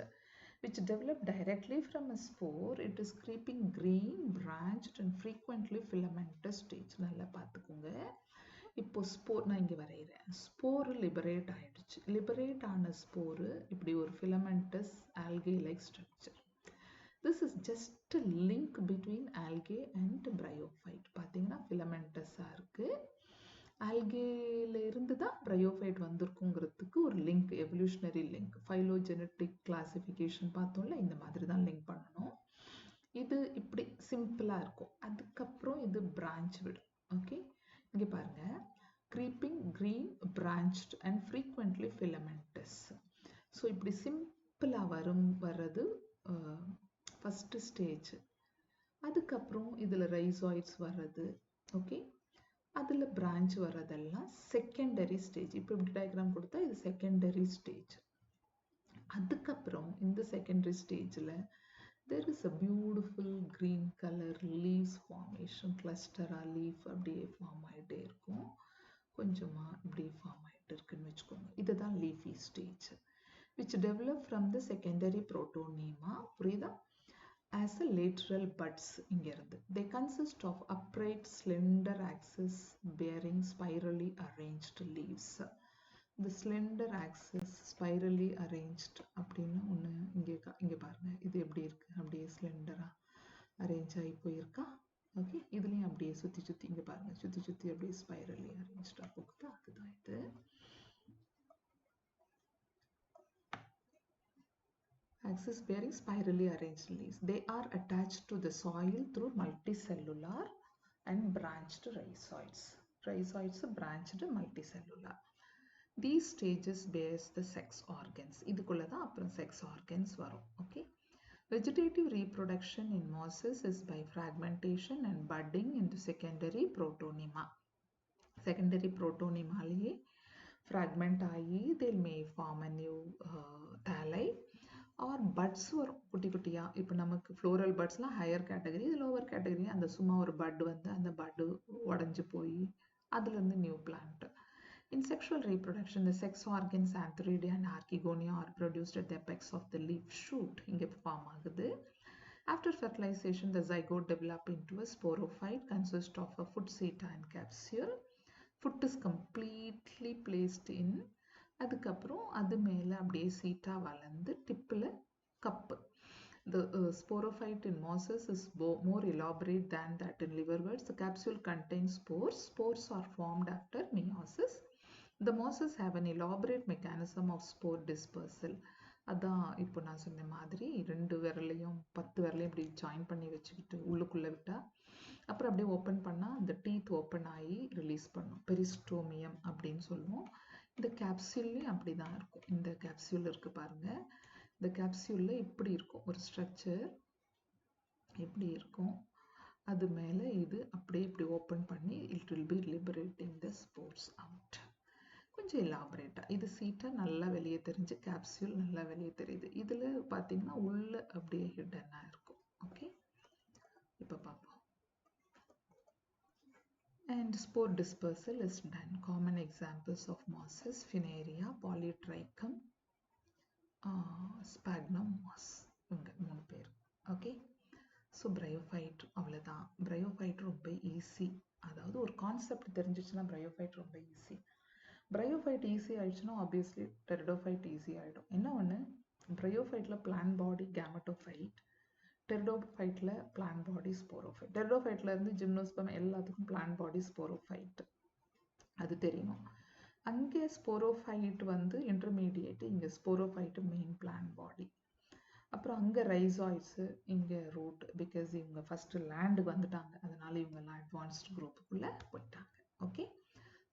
which develop directly from a spore. It is creeping green, branched and frequently filamentous stage. நல்லா பார்த்துக்கோங்க. இப்போ ஸ்போர் நான் இங்கே வரைகிறேன். ஸ்போர் லிபரேட் ஆயிடுச்சு. லிபரேட் ஆன ஸ்போர் இப்படி ஒரு filamentous algae like structure. This is just a link between algae and bryophyte. பார்த்தீங்கன்னா filamentous-ஆ இருக்கு. ஆல்கேல இருந்து தான் bryophyte வந்திருக்குங்கிறதுக்கு ஒரு link, evolutionary link. Phylogenetic classification பார்த்தோம்ல, இந்த மாதிரி தான் லிங்க் பண்ணணும். இது இப்படி சிம்பிளாக இருக்கும். அதுக்கப்புறம் இது பிரான்ச் விடும். ஓகே, இங்கே பாருங்க, creeping, green, branched and frequently filamentous. So இப்படி சிம்பிளாக வர்றது ஃபஸ்ட்டு ஸ்டேஜ். அதுக்கப்புறம் இதில் ரைசாய்ட்ஸ் வர்றது, ஓகே, அதில் பிரான்ச் வர்றதெல்லாம் செகண்டரி ஸ்டேஜ். இப்போ இப்படி டயக்ராம் கொடுத்தா இது செகண்டரி ஸ்டேஜ். அதுக்கப்புறம் இந்த செகண்டரி ஸ்டேஜில் there is a beautiful green color leaves formation, cluster leaf அப்படியே ஃபார்ம் ஆகிட்டே இருக்கும். கொஞ்சமாக இப்படி ஃபார்ம் ஆகிட்டு இருக்குன்னு வச்சுக்கோங்க. இதுதான் leafy stage which develop from the secondary protonema, புரியுதா, as a lateral buds. இங்க இருந்து they consist of upright slender axis bearing spirally arranged leaves. The slender axis spirally arranged அப்படின்னு ஒன்று இங்கே பாருங்க. இது எப்படி இருக்கு, அப்படியே ஸ்லெண்டரா அரேஞ்ச் ஆகி போயிருக்கா. ஓகே, இதுலேயும் அப்படியே சுற்றி சுற்றி இங்கே பாருங்க, சுற்றி சுற்றி அப்படியே ஸ்பைரலி அரேஞ்ச்டாக போகுதா, அதுதான் இது. Axis bearing spirally arranged leaves. They are attached to the soil through multicellular and branched rhizoids. Rhizoids branched multicellular. These stages bears the sex organs. இதுக்குள்ள தான் அப்புறம் sex organs வரும். Okay. Vegetative reproduction in mosses is by fragmentation and budding into secondary protonema. Secondary protonemaலயே fragment ஆகி they may form a new thalli or buds வரும் குட்டி குட்டியா. இப்போ நமக்கு floral budsலாம் ஹையர் கேட்டகரி, இது லோவர் கேட்டகரி. அந்த சும்மா ஒரு பட் வந்து அந்த பட் உடஞ்சு போய் அதுலேருந்து new plant. In sexual reproduction, the sex organs antheridia and archegonia are produced at the apex of the leaf shoot. இங்கே form ஆகுது. After fertilization, the zygote develop into a sporophyte consist of a foot seta and capsule. Foot is completely placed in. அதுக்கப்புறம் அது மேலே அப்படியே சீட்டா வளர்ந்து டிப்பில் cup. The sporophyte in mosses is more elaborate than that in liverworts. The capsule contains spores. Spores are formed after meiosis. The mosses have an elaborate mechanism of spore dispersal. அதான் இப்போ நான் சொன்ன மாதிரி 2 விரலையும் 10 விரலையும் இப்படி ஜாயின் பண்ணி வச்சுக்கிட்டு உள்ளுக்குள்ளே விட்டா அப்புறம் அப்படியே ஓப்பன் பண்ணால் அந்த டீத் ஓப்பன் ஆகி ரிலீஸ் பண்ணும். பெரிஸ்டோமியம் அப்படின்னு சொல்லுவோம். இந்த கேப்சியூல்லையும் அப்படி தான் இருக்கும். இந்த கேப்சியூல் இருக்கு பாருங்க. இந்த கேப்சியூலில் இப்படி இருக்கும் ஒரு ஸ்ட்ரக்சர், இப்படி இருக்கும். அது மேலே இது அப்படியே இப்படி ஓப்பன் பண்ணி it will B liberating the spores out. கொஞ்சம் எலாபரேட்டாக இது சீட்டாக நல்லா வெளியே தெரிஞ்சு கேப்சியூல் நல்லா வெளியே தெரியுது. இதில் பார்த்தீங்கன்னா உள்ள அப்படியே ஹிடனாக இருக்கும். ஓகே, இப்போ பார்ப்போம். And spore dispersal is done. Common examples of mosses: Funaria, Polytrichum, Sphagnum moss. இவங்க 3 பேர். ஓகே, ஸோ பிரையோஃபைட் அவ்வளோதான். பிரையோஃபைட் ரொம்ப ஈஸி. அதாவது ஒரு கான்செப்ட் தெரிஞ்சிச்சுன்னா பிரையோஃபைட் ரொம்ப ஈஸி. பிரையோஃபைட் ஈஸி ஆயிடுச்சுன்னா ஆப்வியஸ்லி டெரிடோஃபைட் ஈஸி ஆகிடும். என்ன ஒன்று, பிரையோஃபைட்டில் பிளான் பாடி கேமட்டோஃபைட், டெரிடோஃபைட்டில் பிளான் பாடி ஸ்போரோஃபைட். டெரிடோஃபைட்டில் இருந்து ஜிம்னோஸ்பம் எல்லாத்துக்கும் பிளான் பாடி ஸ்போரோஃபைட், அது தெரியணும். அங்கே ஸ்போரோஃபைட் வந்து இன்டர்மீடியேட்டு, இங்கே ஸ்போரோஃபைட்டு மெயின் பிளான் பாடி. அப்புறம் அங்கே ரைசாய்ட்ஸு, இங்கே ரூட். பிகாஸ் இவங்க ஃபஸ்ட்டு லேண்டுக்கு வந்துட்டாங்க, அதனால இவங்கெல்லாம் அட்வான்ஸ்டு குரூப்புக்குள்ளே போயிட்டாங்க. Okay,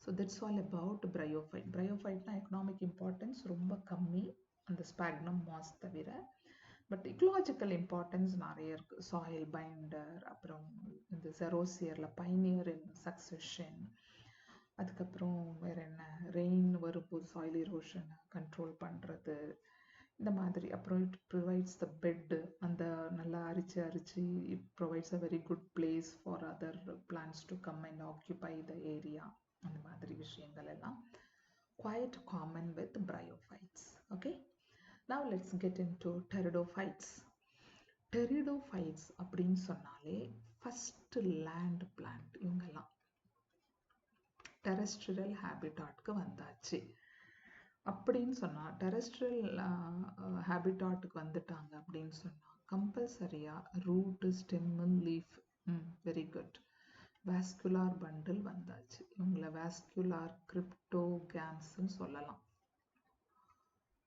so that's all about bryophyte. பிரையோஃபைட்னா எக்கனாமிக் இம்பார்ட்டன்ஸ் ரொம்ப கம்மி அந்த ஸ்பாக்னம் மாஸ் தவிர. பட் இக்கலாஜிக்கல் இம்பார்ட்டன்ஸ் நிறைய இருக்குது. சாயில் பைண்டர், அப்புறம் இந்த செரோசியரில் பைனியர் இன் சக்சஷன், அதுக்கப்புறம் வேறு என்ன, ரெயின் வரும்போது சாயில் இரோஷனை கண்ட்ரோல் பண்ணுறது, இந்த மாதிரி. அப்புறம் இட் ப்ரொவைட்ஸ் த பெட்டு, அந்த நல்லா அரிச்சு it provides a very good place for other plants to come and occupy the area. அந்த மாதிரி விஷயங்கள் எல்லாம் quite common with bryophytes. Okay, now let's get into pteridophytes. Pteridophytes அப்படின்னு சொன்னாலே ஃபர்ஸ்ட் லேண்ட் பிளான்ட். இவங்கெல்லாம் டெரெஸ்ட்ரியல் ஹேபிட்டாட்க்கு வந்தாச்சு. அப்படின்னு சொன்னால் டெரெஸ்ட்ரியல் ஹேபிட்டாட்டுக்கு வந்துட்டாங்க அப்படின்னு சொன்னால் கம்பல்சரியாக root, stem, leaf. Very good. Vascular bundle வந்தாச்சு. இவங்களை வாஸ்குலார் கிரிப்டோகேம்ஸ்ன்னு சொல்லலாம்.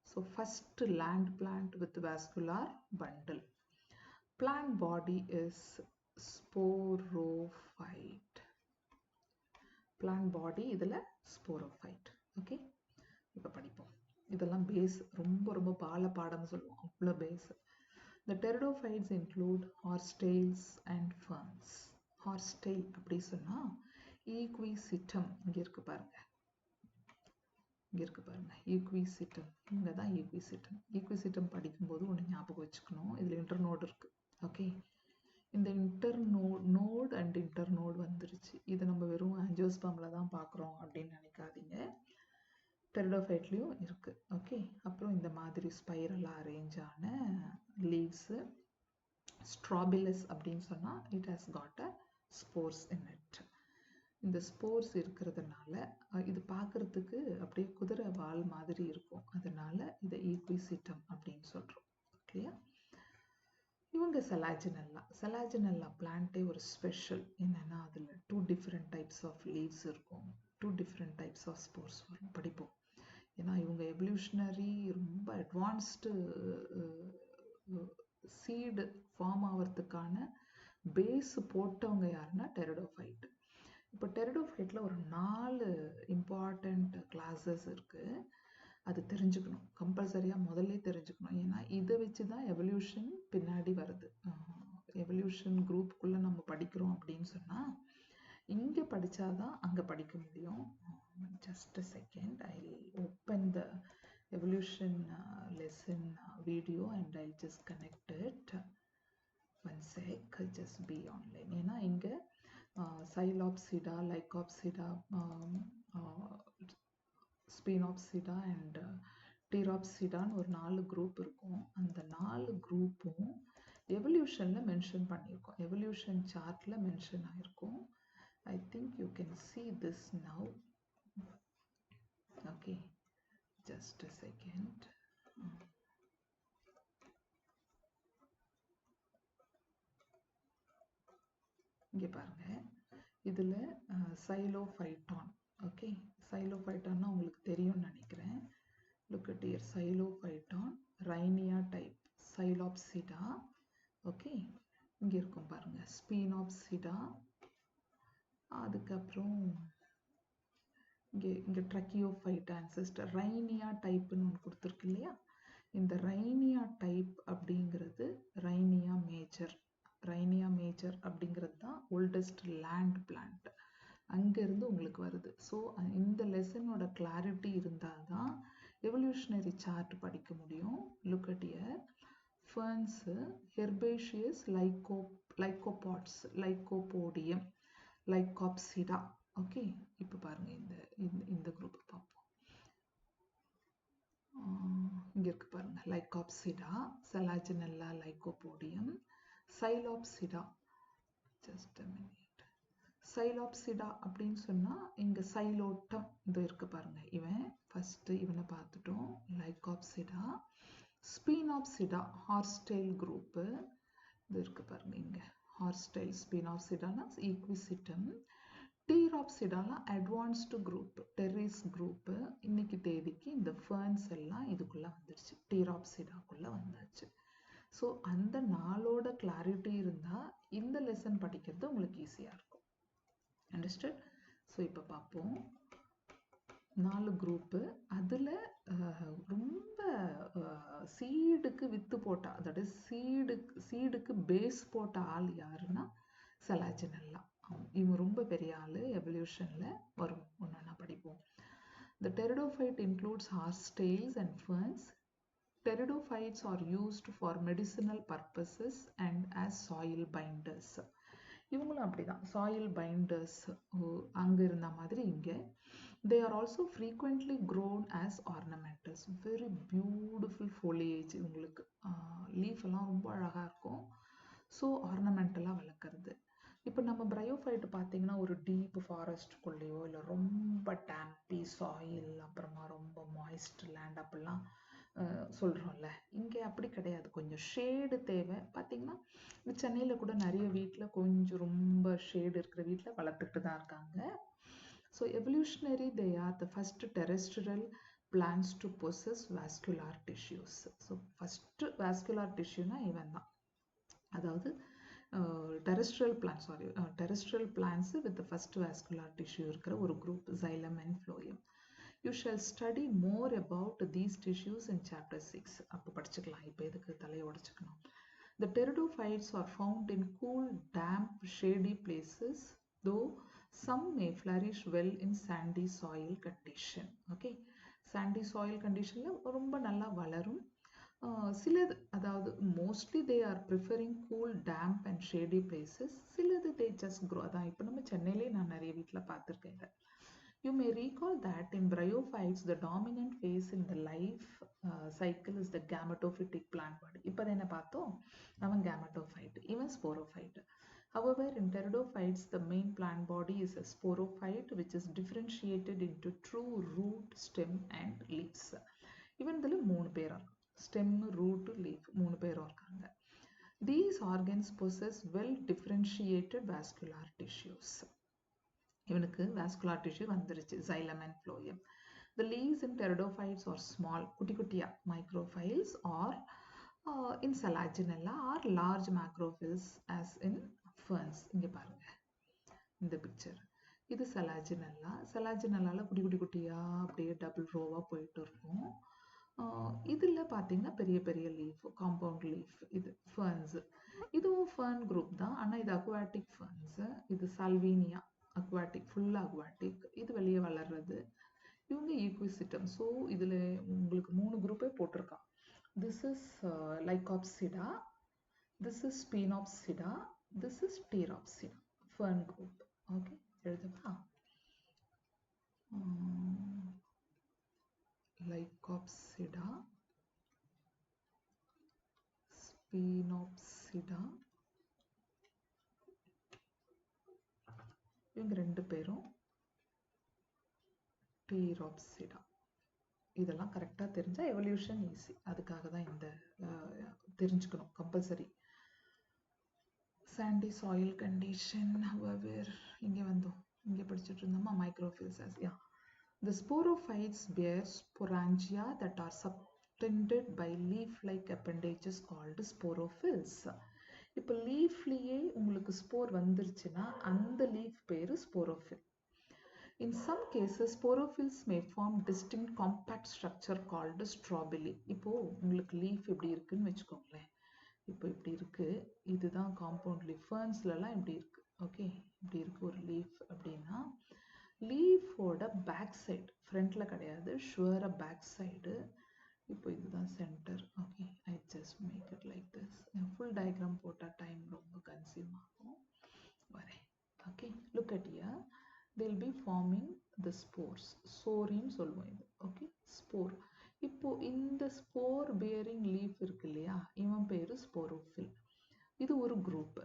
So first land plant with vascular bundle. Plant body is sporophyte. Plant body, இதில் ஸ்போரோஃபைட். ஓகே, இப்போ படிப்போம். இதெல்லாம் பேஸ், ரொம்ப ரொம்ப பாடம்னு சொல்லுவோம், அவ்வளோ base. The pteridophytes include horsetails and ferns. Horsetail அப்படி சொன்னா ஈக்விசிட்டம், இங்க இருக்கு பாருங்க, ஈக்விசிட்டம், இங்க தான் ஈக்விசிட்டம். ஈக்விசிட்டம் படிக்கும்போது ஒன்று ஞாபகம் வச்சுக்கணும், இதில் இன்டர்நோடு இருக்கு. ஓகே, இந்த நோட் அண்ட் இன்டர்நோட் வந்துருச்சு. இது நம்ம வெறும் ஆஞ்சியோஸ்பர்ம்ல தான் பார்க்குறோம் அப்படின்னு நினைக்காதீங்க, டெரிடோஃபைட்லேயும் இருக்கு. ஓகே, அப்புறம் இந்த மாதிரி ஸ்பைரலாக அரேஞ்ச் ஆன லீவ்ஸு. ஸ்ட்ராபிலஸ் அப்படின்னு சொன்னால் it has got a spores in it. இந்த ஸ்போர்ஸ் இருக்கிறதுனால இது பார்க்குறதுக்கு அப்படியே குதிரை வால் மாதிரி இருக்கும், அதனால இதை ஈக்விசிட்டம் அப்படின்னு சொல்கிறோம். ஓகேயா, இவங்க செலாஜினல்லா பிளான்ட்டே ஒரு ஸ்பெஷல் என்னன்னா, அதில் 2 டிஃப்ரெண்ட் டைப்ஸ் ஆஃப் லீவ்ஸ் இருக்கும், 2 டிஃப்ரெண்ட் டைப்ஸ் ஆஃப் ஸ்போர்ஸ் வரும், படிப்போம். ஏன்னா இவங்க எவல்யூஷனரி ரொம்ப அட்வான்ஸ்டு சீடு ஃபார்ம் ஆகிறதுக்கான பேஸ் போட்டவங்க யாருன்னா டெரிடோஃபைட். இப்போ டெரிடோஃபைட்டில் ஒரு 4 இம்பார்ட்டண்ட் கிளாஸஸ் இருக்குது, அது தெரிஞ்சுக்கணும், கம்பல்சரியாக முதல்ல தெரிஞ்சுக்கணும். ஏன்னா இதை வச்சு தான் எவல்யூஷன் பின்னாடி வருது. எவல்யூஷன் குரூப்புக்குள்ளே நம்ம படிக்கிறோம் அப்படின்னு சொன்னால் இங்கே படித்தாதான் அங்கே படிக்க முடியும். Just a second, I'll open the evolution lesson video and I'll just connect it. One sec, just be online. ஏன்னா இங்கே சைலாப்சிடா, லைகாப்சிடா, ஸ்பினாப்சிடா அண்ட் டீராப்சிடான்னு ஒரு 4 குரூப் இருக்கும். அந்த 4 குரூப்பும் எவல்யூஷனில் மென்ஷன் பண்ணியிருக்கோம், எவல்யூஷன் சார்ட்டில் மென்ஷன் ஆகிருக்கும். I think you can see this now. Okay, just a second. இங்கே பாருங்க, இதில் சைலோஃபைட்டான். ஓகே, சைலோஃபைட்டான்னா உங்களுக்கு தெரியும்னு நினைக்கிறேன். Look at here, Psilophyton, Rhynia type, Psilopsida. Okay, இங்கே இருக்கும் பாருங்க, ஸ்பினாப்சிடா. அதுக்கப்புறம் இங்கே ட்ரக்கியோஃபைட் ஆன்செஸ்டர், ரைனியா டைப்புன்னு ஒன்று கொடுத்துருக்கு இல்லையா. இந்த ரைனியா டைப் அப்படிங்கிறது ரைனியா மேஜர் அப்படிங்கிறது தான் ஓல்டஸ்ட் லேண்ட் பிளான்ட், அங்கேருந்து உங்களுக்கு வருது. ஸோ இந்த லெசனோட கிளாரிட்டி இருந்தால் தான் எவல்யூஷனரி சார்ட் படிக்க முடியும். Look at here, ferns, herbaceous, lycopods, Lycopodium, Lycopsida. Okay, இப்போ பாருங்க, இந்த குரூப் பார்ப்போம். இங்கே இருக்கு பாருங்க, Lycopsida, Selaginella, Lycopodium, Psilopsida. Just a minute. Psilopsida அப்படின்னு சொன்னால் இங்கே சைலோட்டம் இது இருக்கு பாருங்க, இவன் ஃபஸ்ட்டு இவனை பார்த்துட்டோம். லைகாப்சிடா, ஸ்பினாப்சிடா, ஹார்ஸ்டெயில் குரூப்பு இது இருக்கு பாருங்க, இங்கே ஹார்ஸ்டெயில். ஸ்பினாப்சிடானா ஈக்விசிட்டம். டீராப்சிடாலாம் அட்வான்ஸ்டு குரூப், டெரிஸ் குரூப்பு. இன்னைக்கு தேதிக்கு இந்த ஃபர்ன்ஸ் எல்லாம் இதுக்குள்ளே வந்துடுச்சு, டீராப்சிடாக்குள்ளே வந்தாச்சு. ஸோ அந்த 4ஓட கிளாரிட்டி இருந்தால் இந்த லெசன் படிக்கிறது உங்களுக்கு ஈஸியாக இருக்கும். அண்டர்ஸ்டுட்? ஸோ இப்போ பார்ப்போம், 4 குரூப்பு. அதில் ரொம்ப சீடுக்கு வித்து போட்ட, அதாவது சீடுக்கு பேஸ் போட்ட ஆள் யாருன்னா செலாஜினல்லா. இவங்க ரொம்ப பெரிய ஆள், எவல்யூஷனில் வரும். ஒன்றா படிப்போம். The pteridophyte includes horsetails and ferns. Pteridophytes are used for medicinal purposes and as soil binders. இவங்களும் அப்படிதான், சாயில் பைண்டர்ஸ் அங்கே இருந்த மாதிரி இங்கே. They are also frequently grown as ornamentals. Very beautiful foliage. இவங்களுக்கு லீஃப் எல்லாம் ரொம்ப அழகாக இருக்கும். ஸோ ஆர்னமெண்டலாக வளர்க்குறது. இப்போ நம்ம பிரையோஃபைட் பார்த்தீங்கன்னா ஒரு டீப் ஃபாரஸ்ட்டுக்குள்ளேயோ இல்லை ரொம்ப டேம்பி சாயில், அப்புறமா ரொம்ப மாய்ஸ்ட் லேண்ட் அப்படிலாம் சொல்கிறோம்ல, இங்கே அப்படி கிடையாது. கொஞ்சம் ஷேடு தேவை. பார்த்தீங்கன்னா சென்னையில் கூட நிறைய வீட்டில் கொஞ்சம் ரொம்ப ஷேடு இருக்கிற வீட்டில் வளர்த்துக்கிட்டு தான் இருக்காங்க. So evolutionary they are the first terrestrial plants to possess vascular tissues. So first vascular tissueனா இவன் தான். அதாவது terrestrial plants with the first vascular tissue இருக்கிற ஒரு group, xylem and phloem. You shall study more about these tissues in chapter 6. அப்போ படிச்சுக்கலாம், இப்போ எதுக்கு தலையை உடைச்சுக்கணும். The pteridophytes are found in cool, damp, shady places, though some may flourish well in sandy soil condition. Okay, sandy soil conditionல ரொம்ப நல்லா வளரும். சிலது, அதாவது mostly they are preferring cool, damp and shady places. சிலது they just grow. அதான் இப்போ நம்ம சென்னையிலே நான் நிறைய வீட்டில் பார்த்துருக்கேன் இதை. You may recall that in bryophytes, the dominant phase in the life cycle is the gametophytic plant body. இப்போ என்ன பார்த்தோம், அவன் gametophyte, even sporophyte. However, in pteridophytes, the main plant body is a sporophyte, which is differentiated into true root, stem and leaves. இவன் இதில் 3 பேர், stem, root, leaf, 3 பேர் இருக்காங்க. These organs possess well differentiated vascular tissues. இவனுக்கு vascular tissue வந்துருச்சு, xylem and phloem. The leaves in pteridophytes are small, குட்டி குட்டியா microphyles, or in Selaginella are large macrophyles as in ferns. இங்க பாருங்க இந்த பிக்சர், இது Selaginella. Selaginella குட்டி குட்டி குட்டியா அப்படியே டபுள் ரோவா போயிட்டு இருக்கும். இதில் பார்த்தீங்கன்னா பெரிய பெரிய லீஃப், காம்பவுண்ட் லீஃப். இது ஃபர்ன்ஸ், இதுவும் ஃபர்ன் குரூப் தான், ஆனால் இது அக்வாட்டிக் ஃபர்ன்ஸ். இது சால்வீனியா அக்வாட்டிக், ஃபுல்லாக அக்வாட்டிக். இது வெளியே வளர்றது. இவங்க ஈக்விசிட்டம். ஸோ இதில் உங்களுக்கு 3 குரூப்பே போட்டிருக்கான். This is Lycopsida, this is Sphenopsida, this is Pteropsida, fern group. Okay, எழுதுவா. Lycopsida, Sphenopsida, இவங்க 2 பேரும் Pteropsida. இதெல்லாம் கரெக்டாக தெரிஞ்சால் எவல்யூஷன் ஈஸி. அதுக்காக தான் இந்த தெரிஞ்சுக்கணும், compulsory. Chandy soil condition. however இங்கே வந்தோம், இங்கே படிச்சுட்டு இருந்தோமா மைக்ரோஃபில்ஸ். The sporophytes bear sporangia that are subtended by leaf-like appendages called sporophylls. இப்போ லீஃப்லேயே உங்களுக்கு ஸ்போர் வந்துருச்சுன்னா அந்த லீஃப் பேரு sporophyll. In some cases, sporophylls may form distinct compact structure called strobili. இப்போ உங்களுக்கு லீஃப் இப்படி இருக்குன்னு வச்சுக்கோங்களேன். இப்போ இப்படி இருக்கு, இதுதான் காம்பவுண்ட் லீஃப். ஃபர்ன்ஸ்லலாம் இப்படி இருக்கு. ஓகே, இப்படி இருக்கு ஒரு லீஃப் அப்படின்னா, லீஃபோட பேக் சைடு, ஃப்ரண்ட்ல கிடையாது, ஷுவரா பேக் சைடு. இப்போ இதுதான் centre. Okay, I just make it like this. Full diagram போட்டால் டைம் ரொம்ப கன்சியூம் ஆகும். வரேன். Okay, look at here. they'll be forming the spores. சோரின்னு சொல்லுவோம் இது. Okay, spore. இப்போ இந்த ஸ்போர் பியரிங் லீஃப் இருக்கு இல்லையா, இவன் பேரு ஸ்போரோஃபில். இது ஒரு குரூப்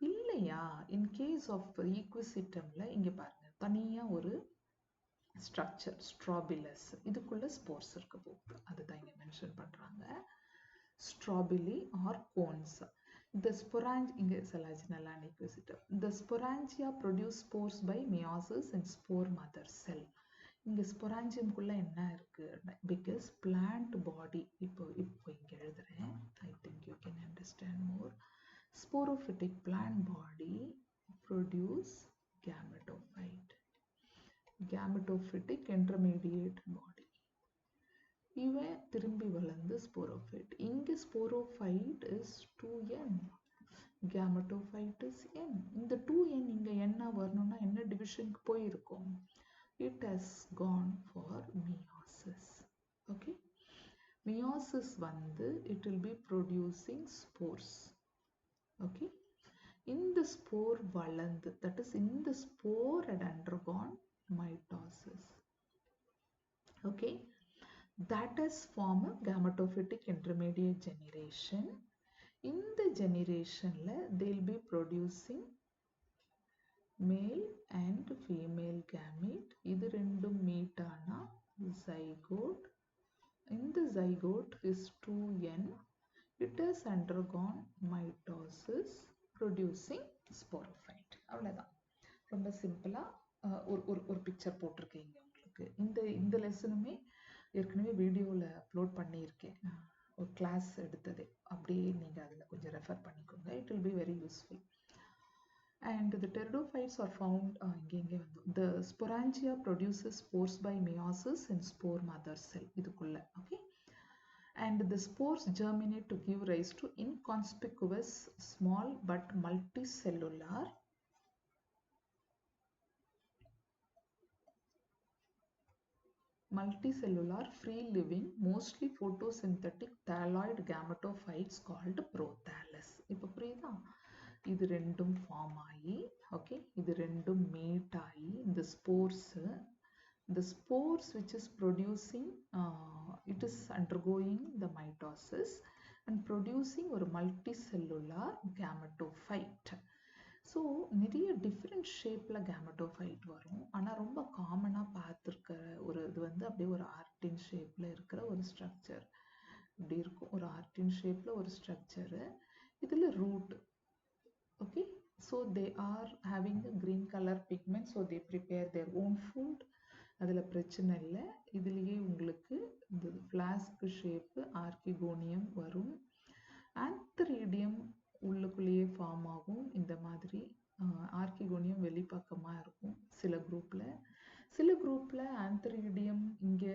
இல்லையா. இன் கேஸ் ஆஃப் ஈக்விசிட்டம்ல இங்க பாருங்க, தனியா ஒரு ஸ்ட்ரக்சர் ஸ்ட்ராபிலஸ், இதுக்குள்ள ஸ்போர்ஸ் இருக்க போகுது. அதுதான் இங்க மென்ஷன் பண்றாங்க. Strobili are cones. The sporangia, Selaginella and Equisitum. The sporangia produce spores by meiosis in spore mother cell. இங்க ஸ்பொராஞ்சியம் குள்ள என்ன இருக்கு, because plant body, இப்போ இங்க எழுதுறேன். I think you can understand more. Sporophytic plant body produce gametophyte. Gametophytic intermediate body. இவன் திரும்பி வளர்ந்து ஸ்போரோஃபைட். இங்க sporophyte is 2n, gametophyte is n. இந்த 2n இங்க என்ன வரணும்னா என்ன டிவிஷனுக்கு போயிருக்கும், it has gone for meiosis. okay, meiosis வந்து it will be producing spores. okay, இந்த spore வளர்ந்து, that is இந்த spore had undergone mitosis. okay, that is form a gametophytic intermediate generation. In the generation they'll be producing male and female gamete. இது ரெண்டும் meet ஆனா zygote. In the zygote is 2n. It has undergone mitosis producing sporophyte. அவ்வளவுதான். ரொம்ப சிம்பிளா ஒரு பிக்சர் போட்டிருக்கீங்க உங்களுக்கு. இந்த லெசனுமே ஏற்கனவே வீடியோவில் அப்லோட் பண்ணியிருக்கேன், ஒரு கிளாஸ் எடுத்தது. அப்படியே நீங்கள் அதில் கொஞ்சம் ரெஃபர் பண்ணிக்கோங்க. it will be very useful. And the pteridophytes are found the sporangia produces spores by meiosis in spore mother cell இதுக்குள்ள. Okay, and the spores germinate to give rise to inconspicuous small but multicellular free-living mostly photosynthetic thalloid gametophytes called prothallus. இப்போ புரியுதா? இது ரெண்டும் ஃபார்ம் ஆகி, ஓகே, இது ரெண்டும் மீட் ஆகி இந்த spores which is producing it is undergoing the mitosis and producing ஒரு multicellular gametophyte. ஸோ நிறைய டிஃப்ரெண்ட் ஷேப்பில் கேமட்டோஃபைட் வரும். ஆனால் ரொம்ப காமனாக பார்த்துருக்க ஒரு இது வந்து அப்படியே ஒரு ஆர்டின் ஷேப்பில் இருக்கிற ஒரு ஸ்ட்ரக்சர் இப்படி இருக்கும். ஒரு ஆர்டின் ஷேப்பில் ஒரு ஸ்ட்ரக்சரு. இதில் root. Okay, so they are having a green colour pigment. So they prepare their own food. அதில் பிரச்சனை இல்லை. இதுலேயே உங்களுக்கு இந்த ஃப்ளாஸ்க் ஷேப்பு ஆர்கிகோனியம் வரும். ஆந்த்ரீடியம் உள்ளுக்குள்ளேயே ஃபார்ம் ஆகும். இந்த மாதிரி ஆர்கிகோனியம் வெளிப்பக்கமாக இருக்கும் சில குரூப்பில் ஆந்த்ரீடியம் இங்கே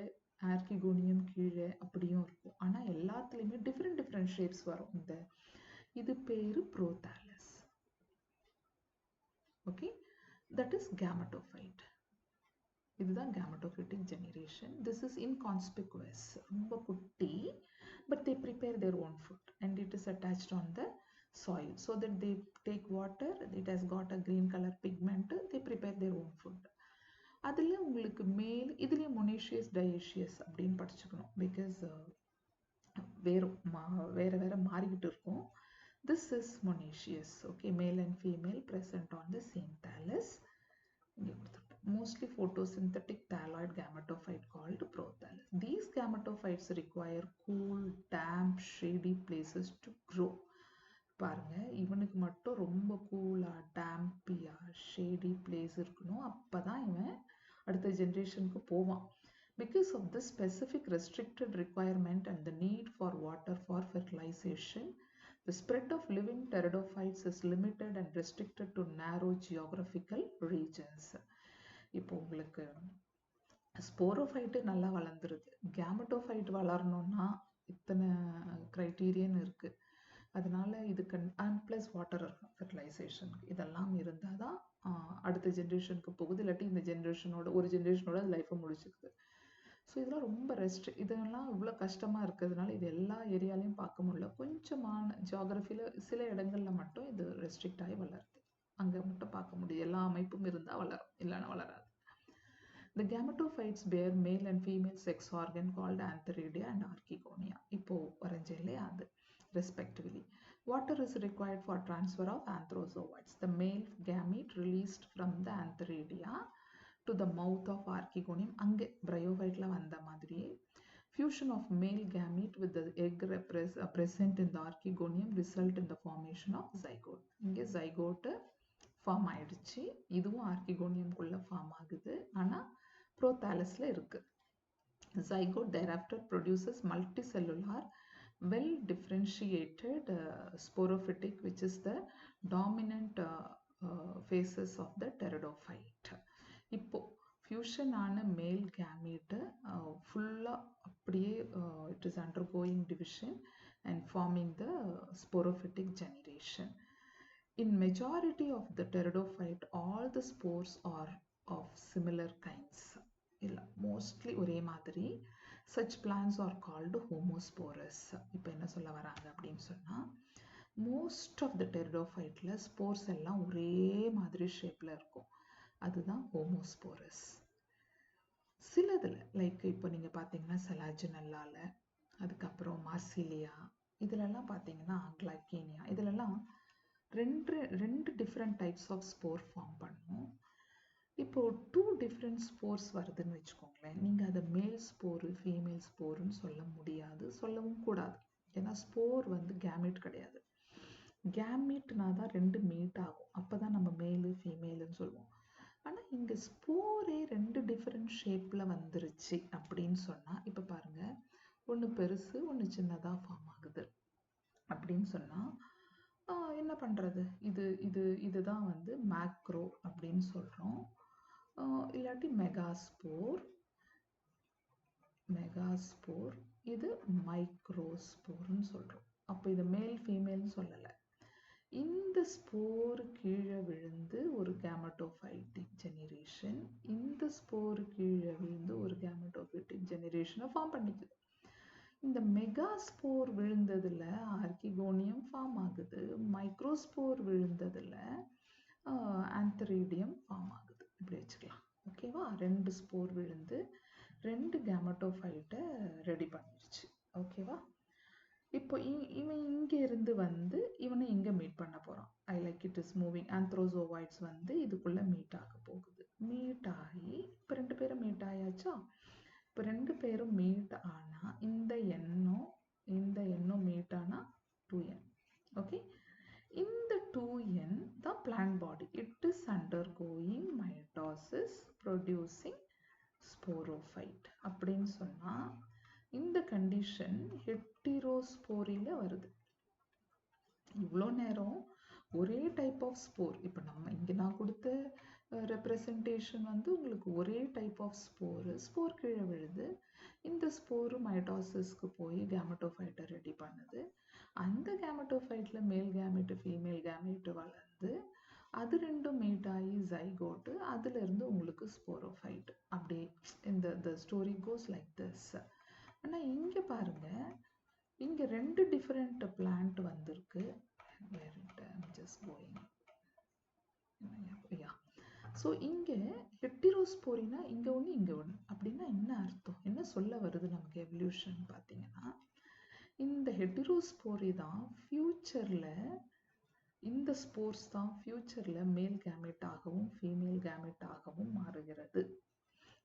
ஆர்கிகோனியம் கீழே அப்படியும் இருக்கும். ஆனால் எல்லாத்துலேயுமே டிஃப்ரெண்ட் ஷேப்ஸ் வரும். இது பேர் prothallus. Okay, that is gametophyte. இதுதான் gametophytic generation. This is inconspicuous, ரொம்ப குட்டி. But they prepare their own food and it is attached on the soil so that they take water. It has got a green color pigment. They prepare their own food. அதில் உங்களுக்கு மேல் இதுலேயே மொனேஷியஸ் டயேஷியஸ் அப்படின்னு படிச்சுக்கணும். பிகாஸ் வேற மாறிக்கிட்டு இருக்கும். This is monoecious. Okay, male and female present on the same thallus. இங்கே கொடுத்துருப்போம். Mostly photosynthetic thalloid gametophyte called prothallus. These gametophytes require cool, damp, shady places to grow. பாருங்க, இவனுக்கு மட்டும் ரொம்ப கூலா, டேம்பியா, ஷேடி பிளேஸ் இருக்கணும். அப்பதான் இவன் அடுத்த ஜென்ரேஷனுக்கு போவான். Because of the specific restricted requirement and the need for water for fertilisation, the spread of living pteridophytes is limited and restricted to narrow geographical regions. இப்போ உங்களுக்கு ஸ்போரோஃபைட்டு நல்லா வளர்ந்துருது. கேமட்டோஃபைட் வளரணும்னா இத்தனை க்ரைட்டீரியன் இருக்கு. அதனால இதுக்கு அண்ட் ப்ளஸ் வாட்டர் இருக்கும் ஃபெர்டிலைசேஷனுக்கு. இதெல்லாம் இருந்தால் தான் அடுத்த ஜென்ரேஷனுக்கு போகுது. இல்லாட்டி இந்த ஒரு ஜென்ரேஷனோட லைஃப்பை முடிச்சுக்குது. ஸோ இதெல்லாம் ரொம்ப இதெல்லாம் இவ்வளோ கஷ்டமாக இருக்கிறதுனால இது எல்லா ஏரியாலையும் பார்க்க முடியல. கொஞ்சமான ஜியாகிரஃபியில் சில இடங்களில் மட்டும் இது ரெஸ்ட்ரிக்ட் ஆகி வளருது. அங்கே மட்டும் பார்க்க முடியும். எல்லா அமைப்பும் இருந்தால் வளரும், இல்லைன்னா வளராது. The gametophytes bear male and female sex organ called antheridia and archegonia. இப்போ வரைஞ்சேலே அது respectively. Water is required for transfer of anthrozooids. The male gamete released from the antheridia to the mouth of archegonium. அங்கே bryophyteல வந்த மாதிரியே fusion of male gamete with the egg present in the archegonium result in the formation of zygote. இங்கே zygote ஃபார்ம் ஆயிடுச்சு. இதுவும் ஆர்கிகோனியம்குள்ள ஃபார்ம் ஆகுது. ஆனால் ப்ரோதாலஸ்ல இருக்கு. Zygote thereafter produces multicellular well differentiated sporophytic, which is the dominant phases of the pteridophyte. இப்போ ஃபியூஷன் ஆன மேல் கேமீட் ஃபுல்லாக அப்படியே it is undergoing division and forming the sporophytic generation. In majority of the pteridophyte, all the spores are of similar kinds. Mostly ஒரே மாதிரி. Such plants are called homosporous. இப்போ என்ன சொல்ல வராங்க அப்படின்னு சொன்னா, most of the pteridophyteல spores எல்லாம் ஒரே மாதிரி ஷேப்ல இருக்கும். அதுதான் homosporous. சிலதுல லைக் இப்போ நீங்க பார்த்தீங்கன்னா செலாஜினல்லால, அதுக்கப்புறம் மார்சிலியா, இதுலெல்லாம் பார்த்தீங்கன்னா கிளைக்கேனியா, இதுலெல்லாம் ரெண்டு different types of spore form பண்ணும். இப்போ 2 டிஃப்ரெண்ட் ஸ்போர்ஸ் வருதுன்னு வச்சுக்கோங்களேன். நீங்கள் அதை மேல் ஸ்போரு ஃபீமேல் ஸ்போருன்னு சொல்ல முடியாது, சொல்லவும் கூடாது. ஏன்னா ஸ்போர் வந்து கேமீட் கிடையாது. கேமீட்னா தான் 2 மீட் ஆகும். அப்போ தான் நம்ம மேலு ஃபீமேலுன்னு சொல்லுவோம். ஆனால் இங்கே ஸ்போரே 2 டிஃப்ரெண்ட் ஷேப்பில் வந்துருச்சு அப்படின்னு சொன்னால், இப்போ பாருங்கள், ஒன்று பெருசு ஒன்று சின்னதாக ஃபார்ம் ஆகுது அப்படின்னு சொன்னால் என்ன பண்றது? இதுதான் வந்து மேக்ரோ அப்படின்னு சொல்றோம். இல்லாட்டி மெகாஸ்போர், இது மைக்ரோஸ்போர்னு சொல்றோம். அப்போ இது மேல் ஃபீமேல்னு சொல்லலை. இந்த ஸ்போர் கீழே விழுந்து ஒரு கேமட்டோஃபைட்டிக் ஜெனரேஷன், இந்த ஸ்போர் கீழே விழுந்து ஒரு கேமட்டோஃபைட்டிக் ஜெனரேஷனை ஃபார்ம் பண்ணிக்குது. இந்த மெகாஸ்போர் விழுந்ததுல ஆர்கிகோனியம் ஃபார்ம் ஆகுது, மைக்ரோஸ்போர் விழுந்ததுல ஆந்தரீடியம் ஃபார்ம் ஆகுது. இப்படி வச்சுக்கலாம். ஓகேவா? 2 ஸ்போர் விழுந்து 2 கேமட்டோஃபைட்டை ரெடி பண்ணிருச்சு. ஓகேவா? இப்போ இவன் இங்க இருந்து வந்து இவனை இங்க மீட் பண்ண போறான். I like it is moving. Antherozoids வந்து இதுக்குள்ள மீட் ஆக போகுது. மீட் ஆகி இப்போ 2 பேரும் மீட் ஆயாச்சா? இப்போ 2 பேரும் மீட் ஆனா இந்த எண்ணம் மீட் ஆனா 2n. ஓகே, இந்த 2n the plant body, it is undergoing mitosis producing sporophyte அப்படின்னு சொன்னா இந்த கண்டிஷன் ஹெட்டிரோஸ்போரியில வருது. இவ்வளோ நேரம் ஒரே டைப் ஆஃப் ஸ்போர், இப்போ நம்ம இங்கே நான் கொடுத்த ரெப்ரசன்டேஷன் வந்து உங்களுக்கு ஒரே டைப் ஆஃப் ஸ்போர் கீழே விழுது. இந்த ஸ்போரு மைட்டாசிஸ்க்கு போய் கேமட்டோஃபைட்டை ரெடி பண்ணுது. அந்த கேமட்டோஃபைட்டில் மேல் கேமெட்டு ஃபீமேல் கேமெட்டு வளர்ந்து அது ரெண்டும் மீட் ஆகி ஜைகோட்டு, அதுலேருந்து உங்களுக்கு ஸ்போரோஃபைட். அப்படியே இந்த ஸ்டோரி கோஸ் லைக் திஸ். ஆனால் இங்கே பாருங்க, இங்கே 2 டிஃப்ரெண்ட் பிளான்ட் வந்திருக்கு. ஸோ இங்கே ஹெட்டிரோஸ்போரினா இங்கே ஒன்று இங்கே ஒன்று அப்படின்னா என்ன அர்த்தம்? என்ன சொல்ல வருது நமக்கு எவல்யூஷன் பார்த்தீங்கன்னா, இந்த ஹெட்டிரோஸ்போரி தான் ஃபியூச்சரில், இந்த ஸ்போர்ஸ் தான் ஃபியூச்சரில் மேல் கேமெட்டாகவும் ஃபீமேல் கேமெட்டாகவும் மாறுகிறது.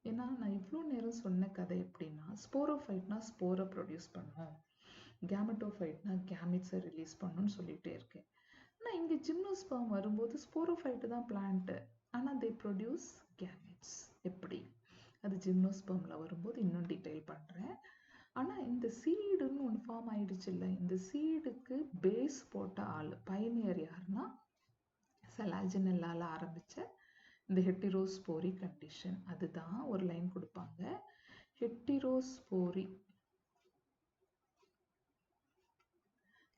ஏன்னா நான் இவ்வளோ நேரம் சொன்ன கதை எப்படின்னா, ஸ்போரோஃபைட்னா ஸ்போரை ப்ரொடியூஸ் பண்ணும், கேமெட்டோஃபைட்னா கேமிட்ஸை ரிலீஸ் பண்ணுன்னு சொல்லிகிட்டே இருக்கேன். ஆனால் இங்கே ஜிம்னோஸ்பெர்ம் வரும்போது ஸ்போரோஃபைட்டு தான் பிளான்ட்டு, ஆனால் தே ப்ரொடியூஸ் கேமிட்ஸ். எப்படி? அது ஜிம்னோஸ்பெர்மில் வரும்போது இன்னும் டீட்டெயில் பண்ணுறேன். ஆனால் இந்த சீடுன்னு ஒன்று ஃபார்ம் ஆயிடுச்சு இல்லை, இந்த சீடுக்கு பேஸ் போட்ட ஆள் பைனியர் யாருன்னா செலாஜினெல்லால் ஆரம்பித்த இந்த ஹெட்டிரோஸ்போரி கண்டிஷன். அதுதான் ஒரு லைன் கொடுப்பாங்க, ஹெட்டிரோஸ்போரி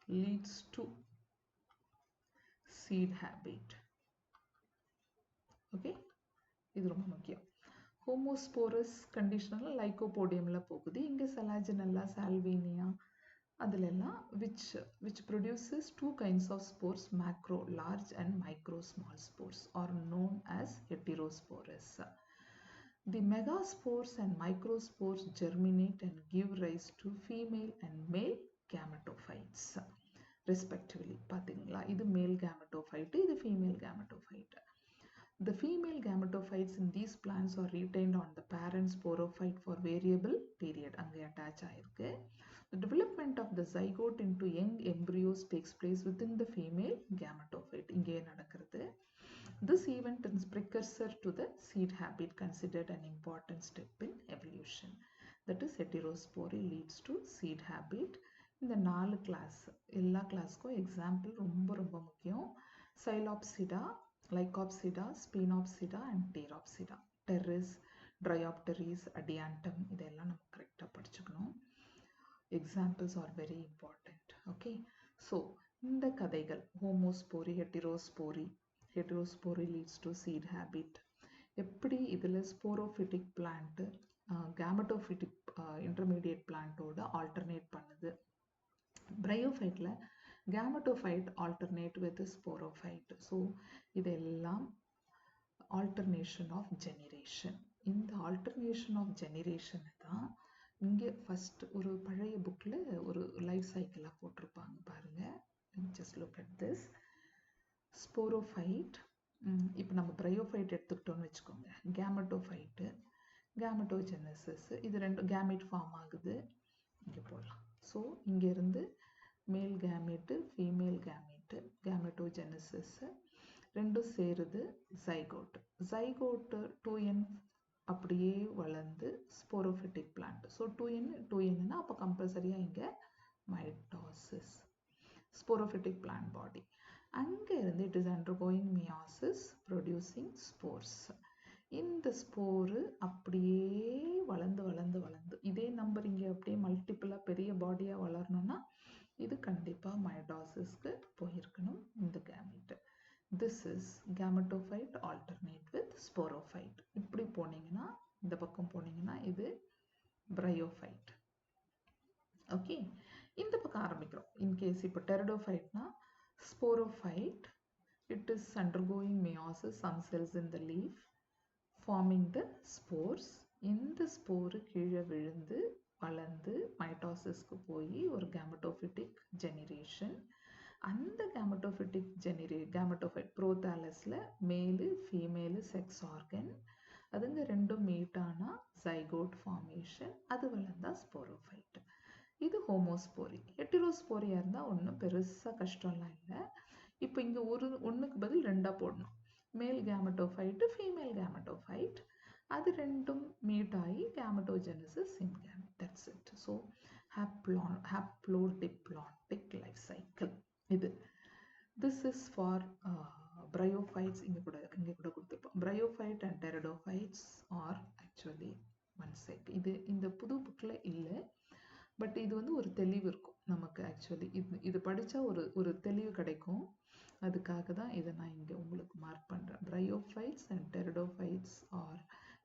leads to seed habit. Okay, இது ரொம்ப முக்கியம். ஹோமோஸ்போரஸ் கண்டிஷனில் லைக்கோபோடியமில் போகுது. இங்கே செலாஜினெல்லா, சால்வேனியா அதிலெல்லாம் which produces 2 kinds of spores, macro large and micro small spores, are known as heterospores. The megaspores and microspores germinate and give rise to female and male gametophytes respectively. பாத்தீங்களா? இது மேல் gametophyte, இது female gametophyte. The female gametophytes in these plants are retained on the parent sporophyte for variable period. அங்கே attach ஆயிருக்கு. The development of the zygote into young embryos takes place within the female gametophyte. இங்கே நடக்கிறது. This event is precursor to the seed habit, considered an important step in evolution. That is, heterospory leads to seed habit. இந்த 4 கிளாஸ், எல்லா கிளாஸ்க்கும் எக்ஸாம்பிள் ரொம்ப ரொம்ப முக்கியம். சைலாப்சிடா, லைகாப்சிடா, ஸ்பீனாப்சிடா அண்ட் டீராப்சிடா. டெரிஸ், ட்ரையாப்டரிஸ், அடியாண்டம், இதெல்லாம் நம்ம கரெக்டாக படிச்சுக்கணும். Examples are very important. Okay, so இந்த கதைகள் homospory, heterospory leads to seed habit, எப்படி இதில் ஸ்போரோஃபிட்டிக் பிளான்ட்டு கேமட்டோஃபிட்டிக் இன்டர்மீடியட் பிளான்ட்டோட ஆல்டர்னேட் பண்ணுது. பிரையோஃபைட்டில் gametophyte alternate with sporophyte. So இதெல்லாம் ஆல்டர்னேஷன் ஆஃப் ஜெனரேஷன். இந்த ஆல்டர்னேஷன் ஆஃப் ஜெனரேஷனை தான் இங்கே ஃபஸ்ட் ஒரு பழைய புக்கில் ஒரு லைஃப் சைக்கிளாக போட்டிருப்பாங்க பாருங்கள். Just look at this. Sporophyte, இப்போ நம்ம பிரையோஃபைட் எடுத்துக்கிட்டோன்னு வச்சுக்கோங்க, கேமட்டோஃபைட்டு, கேமட்டோஜெனசிஸ், இது 2 கேமெட் ஃபார்ம் ஆகுது. இங்கே போடலாம். ஸோ இங்கேருந்து மேல் கேமெட்டு, ஃபீமேல் கேமெட்டு, கேமட்டோஜெனசிஸ் ரெண்டும் சேருது ஜைகோட்டு 2n அப்படியே வளர்ந்து ஸ்போரோஃபிட்டிக் பிளான்ட். ஸோ 2n அப்போ கம்பல்சரியாக இங்கே மைட்டோசிஸ், ஸ்போரோஃபிட்டிக் பிளான்ட் பாடி. அங்கே இருந்து it is undergoing meiosis producing spores. இந்த ஸ்போரு அப்படியே வளர்ந்து வளர்ந்து வளர்ந்து இதே நம்பர் இங்கே அப்படியே மல்டிப்புளாக பெரிய பாடியாக வளரணும்னா இது கண்டிப்பாக மைடாசிஸ்க்கு போயிருக்கணும் இந்த gamete. This is gametophyte alternate with sporophyte. இப்படி போனீங்கன்னா இந்த பக்கம் போனீங்கன்னா இது பிரையோஃபைட். ஓகே, இந்த பக்கம் ஆரம்பிக்கிறோம். இன்கேஸ் இப்போ டெரிடோஃபைட்னா sporophyte, it is undergoing meiosis, some cells in the leaf forming the spores. இந்த ஸ்போரு கீழே விழுந்து வளர்ந்து மைட்டாசிஸ்க்கு போய் ஒரு கேமெட்டோஃபிட்டிக் ஜெனரேஷன். அந்த கேமெட்டோஃபைட் ப்ரோதாலஸில் மேலு ஃபீமேலு செக்ஸ் ஆர்கன், அதுங்க ரெண்டும் மீட்டானா ஜைகோட் ஃபார்மேஷன், அது வளர்ந்தா ஸ்போரோஃபைட். இது ஹோமோஸ்போரி. ஹெட்டிரோஸ்போரியாக இருந்தால் ஒன்றும் பெருசாக கஷ்டம்லாம் இல்லை. இப்போ இங்கே ஒன்றுக்கு பதில் ரெண்டாக போடணும். மேல் கேமெட்டோஃபைட்டு ஃபீமேல் கேமெட்டோஃபைட், அது ரெண்டும் மீட் ஆகி gametogenesis in gamete. That's it. So haplodiplontic life cycle இது. This is for bryophytes. இங்கே கூட கொடுத்துருப்போம். Bryophyte and pteridophytes are actually one cycle. இது இந்த புது புக்கில் இல்லை, பட் இது வந்து ஒரு தெளிவு இருக்கும் நமக்கு. ஆக்சுவலி இது படித்தா ஒரு தெளிவு கிடைக்கும். அதுக்காக தான் இதை நான் இங்கே உங்களுக்கு மார்க் பண்ணுறேன். Bryophytes and pteridophytes are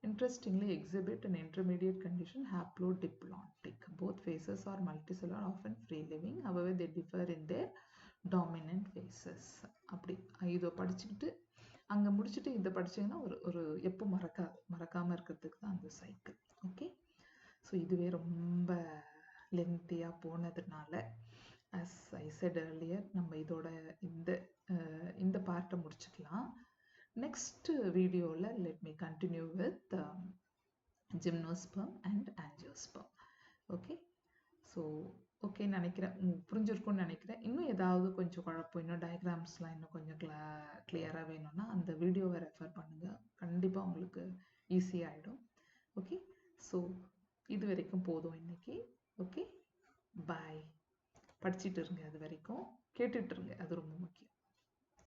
interestingly exhibit an intermediate condition, haplodiplotic. Both phases are multicellular, often free living. However, they differ in their dominant phases. அப்படி இதை படிச்சுக்கிட்டு அங்கே முடிச்சுட்டு இதை படிச்சிங்கன்னா ஒரு எப்போ மறக்காமல் இருக்கிறதுக்கு தான் அந்த சைக்கிள். ஓகே, ஸோ இதுவே ரொம்ப லென்த்தியாக போனதுனால as I said earlier நம்ம இதோட இந்த பார்ட்டை முடிச்சுக்கலாம். நெக்ஸ்ட் வீடியோவில் let me continue with gymnosperm and angiosperm. Okay, so okay நினைக்கிறேன், புரிஞ்சிருக்கும்னு நினைக்கிறேன். இன்னும் ஏதாவது கொஞ்சம் குழப்பம், இன்னும் டயக்ராம்ஸ்லாம் இன்னும் கொஞ்சம் கிளியராக வேணும்னா அந்த வீடியோவை ரெஃபர் பண்ணுங்கள். கண்டிப்பாக உங்களுக்கு ஈஸியாகிடும். ஓகே, ஸோ இது வரைக்கும் போதும் இன்னைக்கு. ஓகே, பாய். படிச்சுட்டு இருங்க, அது வரைக்கும் கேட்டுட்டு இருங்க, அது ரொம்ப முக்கியம்.